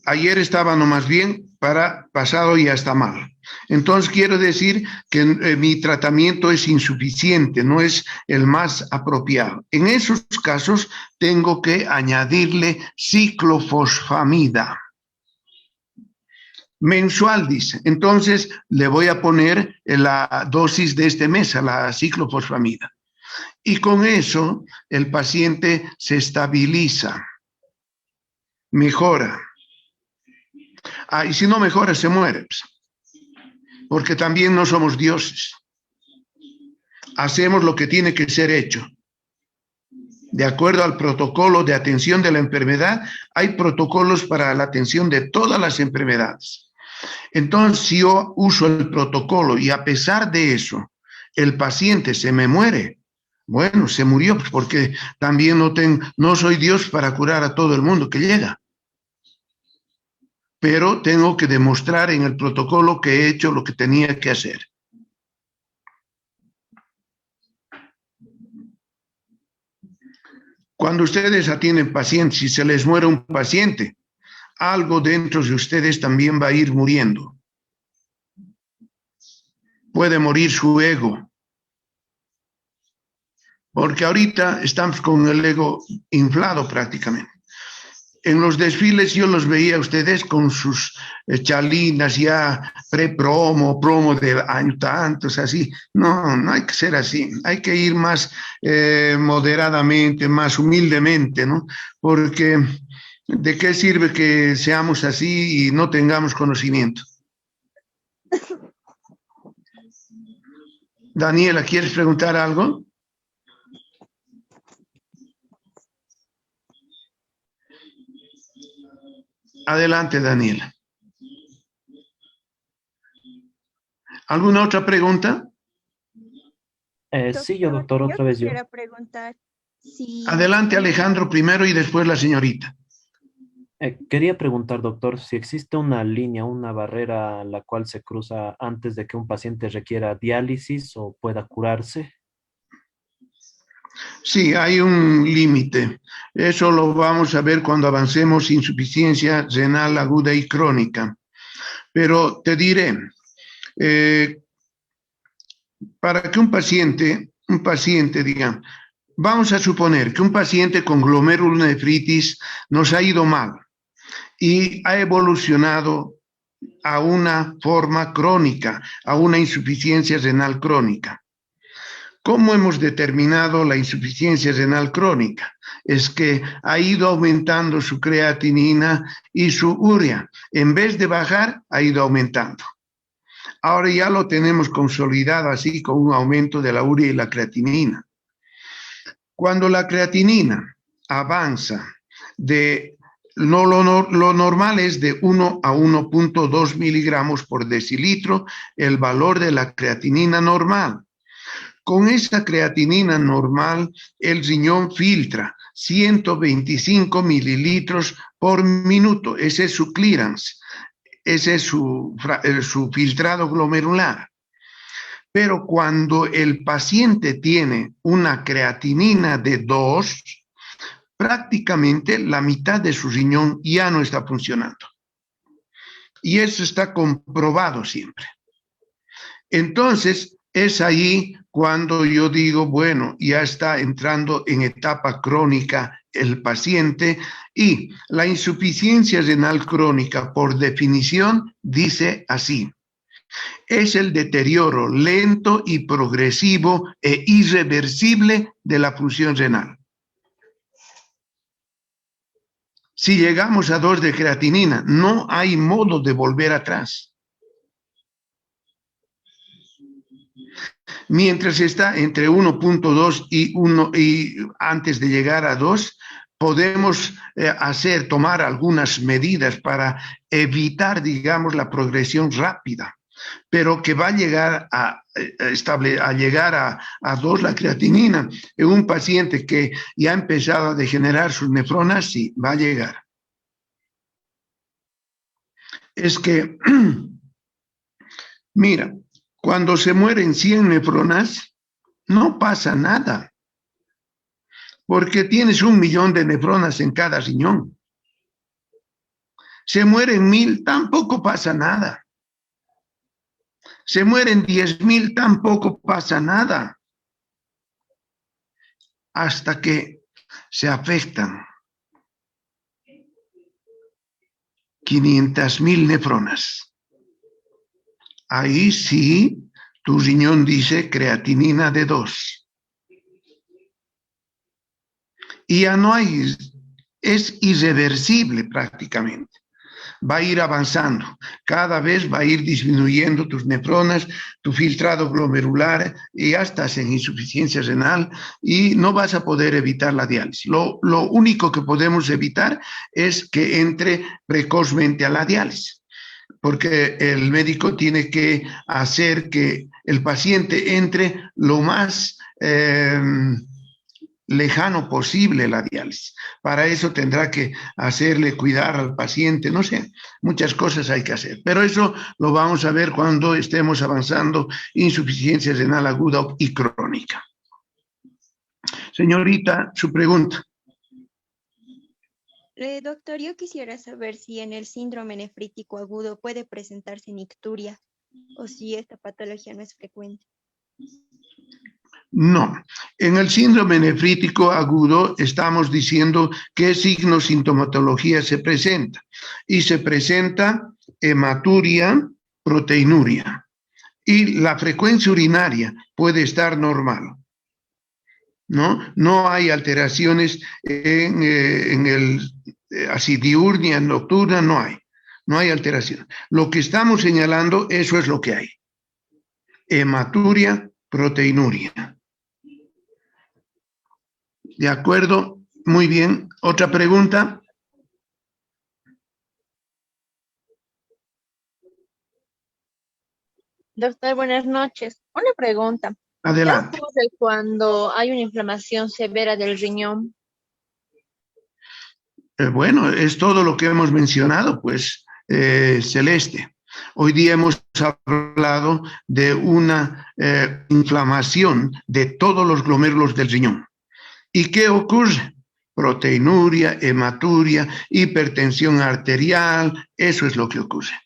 Ayer estaba nomás bien, para pasado ya está mal. Entonces quiero decir que mi tratamiento es insuficiente, no es el más apropiado. En esos casos tengo que añadirle ciclofosfamida. Mensual, dice. Entonces le voy a poner la dosis de este mes a la ciclofosfamida. Y con eso el paciente se estabiliza, mejora. Y si no mejora, se muere. Porque también no somos dioses. Hacemos lo que tiene que ser hecho. De acuerdo al protocolo de atención de la enfermedad, hay protocolos para la atención de todas las enfermedades. Entonces, si yo uso el protocolo y a pesar de eso, el paciente se me muere, bueno, se murió porque también no soy Dios para curar a todo el mundo que llega. Pero tengo que demostrar en el protocolo que he hecho lo que tenía que hacer. Cuando ustedes atienden pacientes, si se les muere un paciente, algo dentro de ustedes también va a ir muriendo. Puede morir su ego. Porque ahorita estamos con el ego inflado prácticamente. En los desfiles yo los veía a ustedes con sus chalinas ya pre-promo, promo del año tantos, así. No, no hay que ser así. Hay que ir más moderadamente, más humildemente, ¿no? Porque ¿de qué sirve que seamos así y no tengamos conocimiento? Daniela, ¿quieres preguntar algo? Adelante, Daniela. ¿Alguna otra pregunta? Sí, yo, doctor, otra vez yo. Quisiera preguntar si... Adelante, Alejandro, primero y después la señorita. Quería preguntar, doctor, si existe una línea, una barrera la cual se cruza antes de que un paciente requiera diálisis o pueda curarse. Sí, hay un límite. Eso lo vamos a ver cuando avancemos insuficiencia renal aguda y crónica. Pero te diré, para que un paciente, digamos, vamos a suponer que un paciente con glomerulonefritis nos ha ido mal y ha evolucionado a una forma crónica, a una insuficiencia renal crónica. ¿Cómo hemos determinado la insuficiencia renal crónica? Es que ha ido aumentando su creatinina y su urea. En vez de bajar, ha ido aumentando. Ahora ya lo tenemos consolidado así con un aumento de la urea y la creatinina. Cuando la creatinina avanza de lo normal es de 1 a 1.2 miligramos por decilitro, el valor de la creatinina normal. Con esa creatinina normal, el riñón filtra 125 mililitros por minuto. Ese es su clearance, ese es su filtrado glomerular. Pero cuando el paciente tiene una creatinina de 2, prácticamente la mitad de su riñón ya no está funcionando. Y eso está comprobado siempre. Entonces, es ahí cuando yo digo, bueno, ya está entrando en etapa crónica el paciente y la insuficiencia renal crónica, por definición, dice así. Es el deterioro lento y progresivo e irreversible de la función renal. Si llegamos a 2 de creatinina, no hay modo de volver atrás. Mientras está entre 1.2 y 1 y antes de llegar a 2, podemos tomar algunas medidas para evitar, digamos, la progresión rápida, pero que va a llegar a 2 la creatinina en un paciente que ya ha empezado a degenerar sus nefronas, sí, va a llegar. Es que, mira, cuando se mueren 100 nefronas, no pasa nada, porque tienes 1 millón de nefronas en cada riñón. Se mueren 1000, tampoco pasa nada. Se mueren 10.000, tampoco pasa nada. Hasta que se afectan 500.000 nefronas. Ahí sí, tu riñón dice creatinina de 2. Y ya no hay, es irreversible prácticamente. Va a ir avanzando, cada vez va a ir disminuyendo tus nefronas, tu filtrado glomerular, y ya estás en insuficiencia renal y no vas a poder evitar la diálisis. Lo único que podemos evitar es que entre precozmente a la diálisis, porque el médico tiene que hacer que el paciente entre lo más lejano posible la diálisis. Para eso tendrá que hacerle cuidar al paciente, no sé, muchas cosas hay que hacer. Pero eso lo vamos a ver cuando estemos avanzando insuficiencia renal aguda y crónica. Señorita, su pregunta. Doctor, yo quisiera saber si en el síndrome nefrítico agudo puede presentarse nicturia o si esta patología no es frecuente. No, en el síndrome nefrítico agudo estamos diciendo qué signo sintomatología se presenta. Y se presenta hematuria, proteinuria. Y la frecuencia urinaria puede estar normal. No hay alteraciones en el así diurnia, nocturna, no hay. no hay alteración. Lo que estamos señalando, eso es lo que hay. Hematuria, proteinuria. ¿De acuerdo? Muy bien. ¿Otra pregunta? Doctor, buenas noches. Una pregunta. Adelante. ¿Qué ocurre cuando hay una inflamación severa del riñón? Bueno, es todo lo que hemos mencionado, pues, Celeste. Hoy día hemos hablado de una inflamación de todos los glomérulos del riñón. ¿Y qué ocurre? Proteinuria, hematuria, hipertensión arterial, eso es lo que ocurre.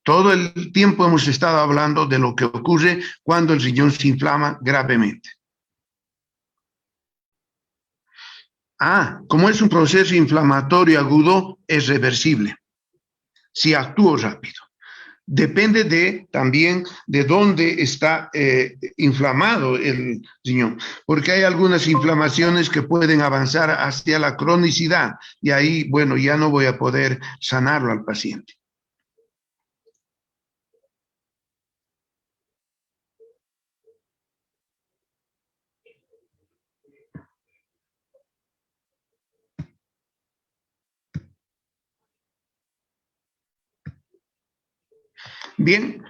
Todo el tiempo hemos estado hablando de lo que ocurre cuando el riñón se inflama gravemente. Como es un proceso inflamatorio agudo, es reversible si actúo rápido. Depende también de dónde está inflamado el riñón, porque hay algunas inflamaciones que pueden avanzar hacia la cronicidad y ahí, bueno, ya no voy a poder sanarlo al paciente. Bien,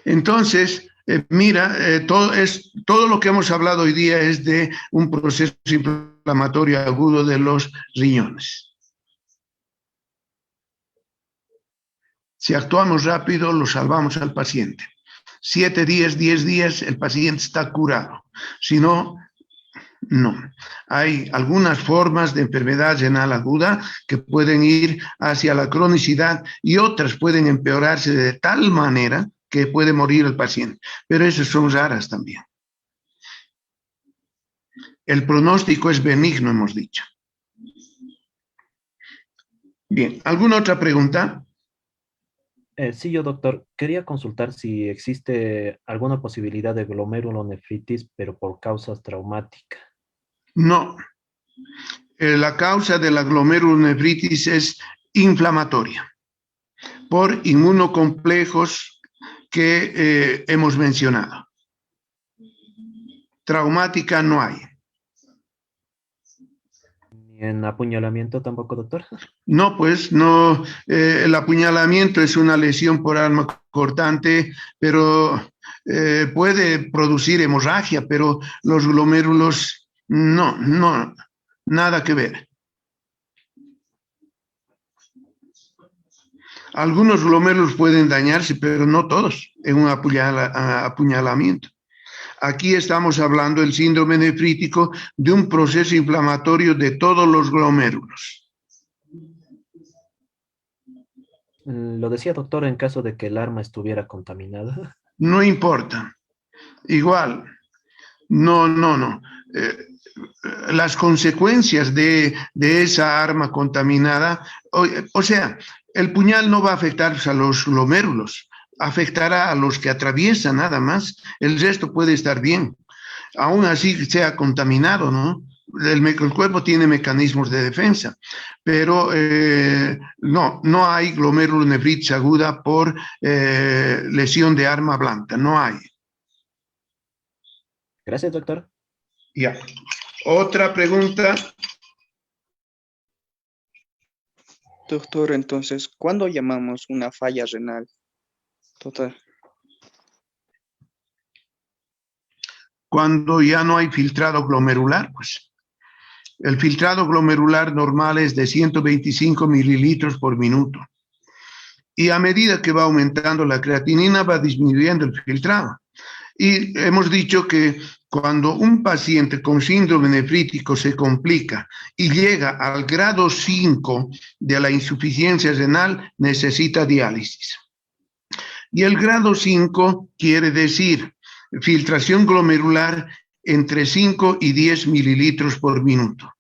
entonces, mira, todo lo que hemos hablado hoy día es de un proceso inflamatorio agudo de los riñones. Si actuamos rápido, lo salvamos al paciente. 7 días, 10 días, el paciente está curado. Si no, no. Hay algunas formas de enfermedad renal aguda que pueden ir hacia la cronicidad y otras pueden empeorarse de tal manera que puede morir el paciente. Pero esas son raras también. El pronóstico es benigno, hemos dicho. Bien, ¿alguna otra pregunta? Sí, yo, doctor, quería consultar si existe alguna posibilidad de glomerulonefritis, pero por causas traumáticas. No. La causa de la glomerulonefritis es inflamatoria por inmunocomplejos que hemos mencionado. Traumática no hay. ¿Ni en apuñalamiento tampoco, doctor? No, pues no. El apuñalamiento es una lesión por arma cortante, pero puede producir hemorragia, pero los glomérulos no, nada que ver. Algunos glomérulos pueden dañarse, pero no todos en un apuñalamiento. Aquí estamos hablando del síndrome nefrítico de un proceso inflamatorio de todos los glomérulos. Lo decía, doctor, en caso de que el arma estuviera contaminada. No importa. Igual. No. Las consecuencias de esa arma contaminada, o sea, el puñal no va a afectar a los glomérulos, afectará a los que atraviesan nada más, el resto puede estar bien, aún así sea contaminado, ¿no? El cuerpo tiene mecanismos de defensa, pero no hay glomerulonefritis aguda por lesión de arma blanca, no hay. Gracias, doctor. Ya. Otra pregunta. Doctor, entonces, ¿cuándo llamamos una falla renal total? Cuando ya no hay filtrado glomerular, pues. El filtrado glomerular normal es de 125 mililitros por minuto. Y a medida que va aumentando la creatinina, va disminuyendo el filtrado. Y hemos dicho que cuando un paciente con síndrome nefrítico se complica y llega al grado 5 de la insuficiencia renal, necesita diálisis. Y el grado 5 quiere decir filtración glomerular entre 5 y 10 mililitros por minuto.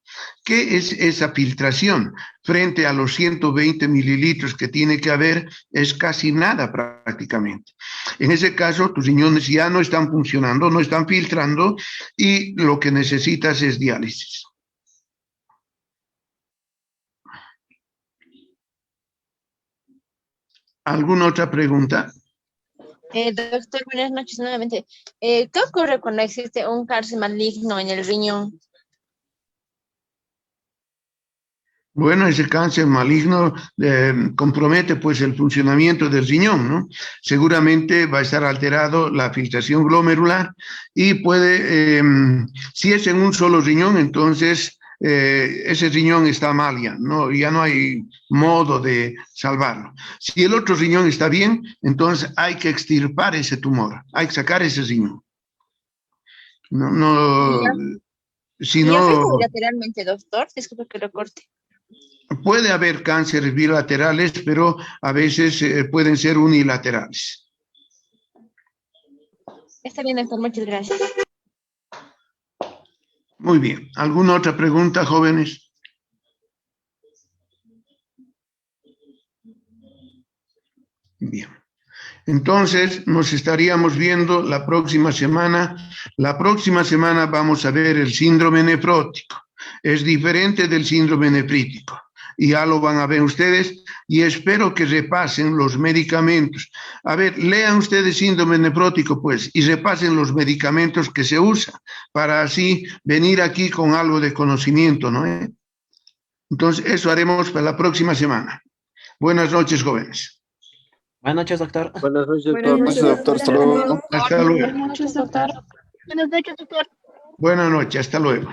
¿Qué es esa filtración? Frente a los 120 mililitros que tiene que haber, es casi nada prácticamente. En ese caso, tus riñones ya no están funcionando, no están filtrando y lo que necesitas es diálisis. ¿Alguna otra pregunta? Doctor, buenas noches nuevamente. ¿Qué ocurre cuando existe un cáncer maligno en el riñón? Bueno, ese cáncer maligno compromete pues el funcionamiento del riñón, ¿no? Seguramente va a estar alterado la filtración glomerular y puede, si es en un solo riñón, entonces ese riñón está mal ya, ¿no? Ya no hay modo de salvarlo. Si el otro riñón está bien, entonces hay que extirpar ese tumor, hay que sacar ese riñón. Si ¿Y no, afecta bilateralmente, doctor? Disculpe que lo corte. puede haber cánceres bilaterales, pero a veces pueden ser unilaterales. Está bien, doctor, muchas gracias. Muy bien. ¿Alguna otra pregunta, jóvenes? Bien. Entonces, nos estaríamos viendo la próxima semana. La próxima semana vamos a ver el síndrome nefrótico. Es diferente del síndrome nefrítico. Y ya lo van a ver ustedes. Y espero que repasen los medicamentos. A ver, lean ustedes síndrome nefrótico, pues, y repasen los medicamentos que se usan, para así venir aquí con algo de conocimiento, ¿no? Entonces, eso haremos para la próxima semana. Buenas noches, jóvenes. Buenas noches, doctor. Buenas noches, Buenas noches, doctor. Hasta luego. Hasta luego. Buenas noches, doctor. Buenas noches, doctor. Buenas noches, hasta luego.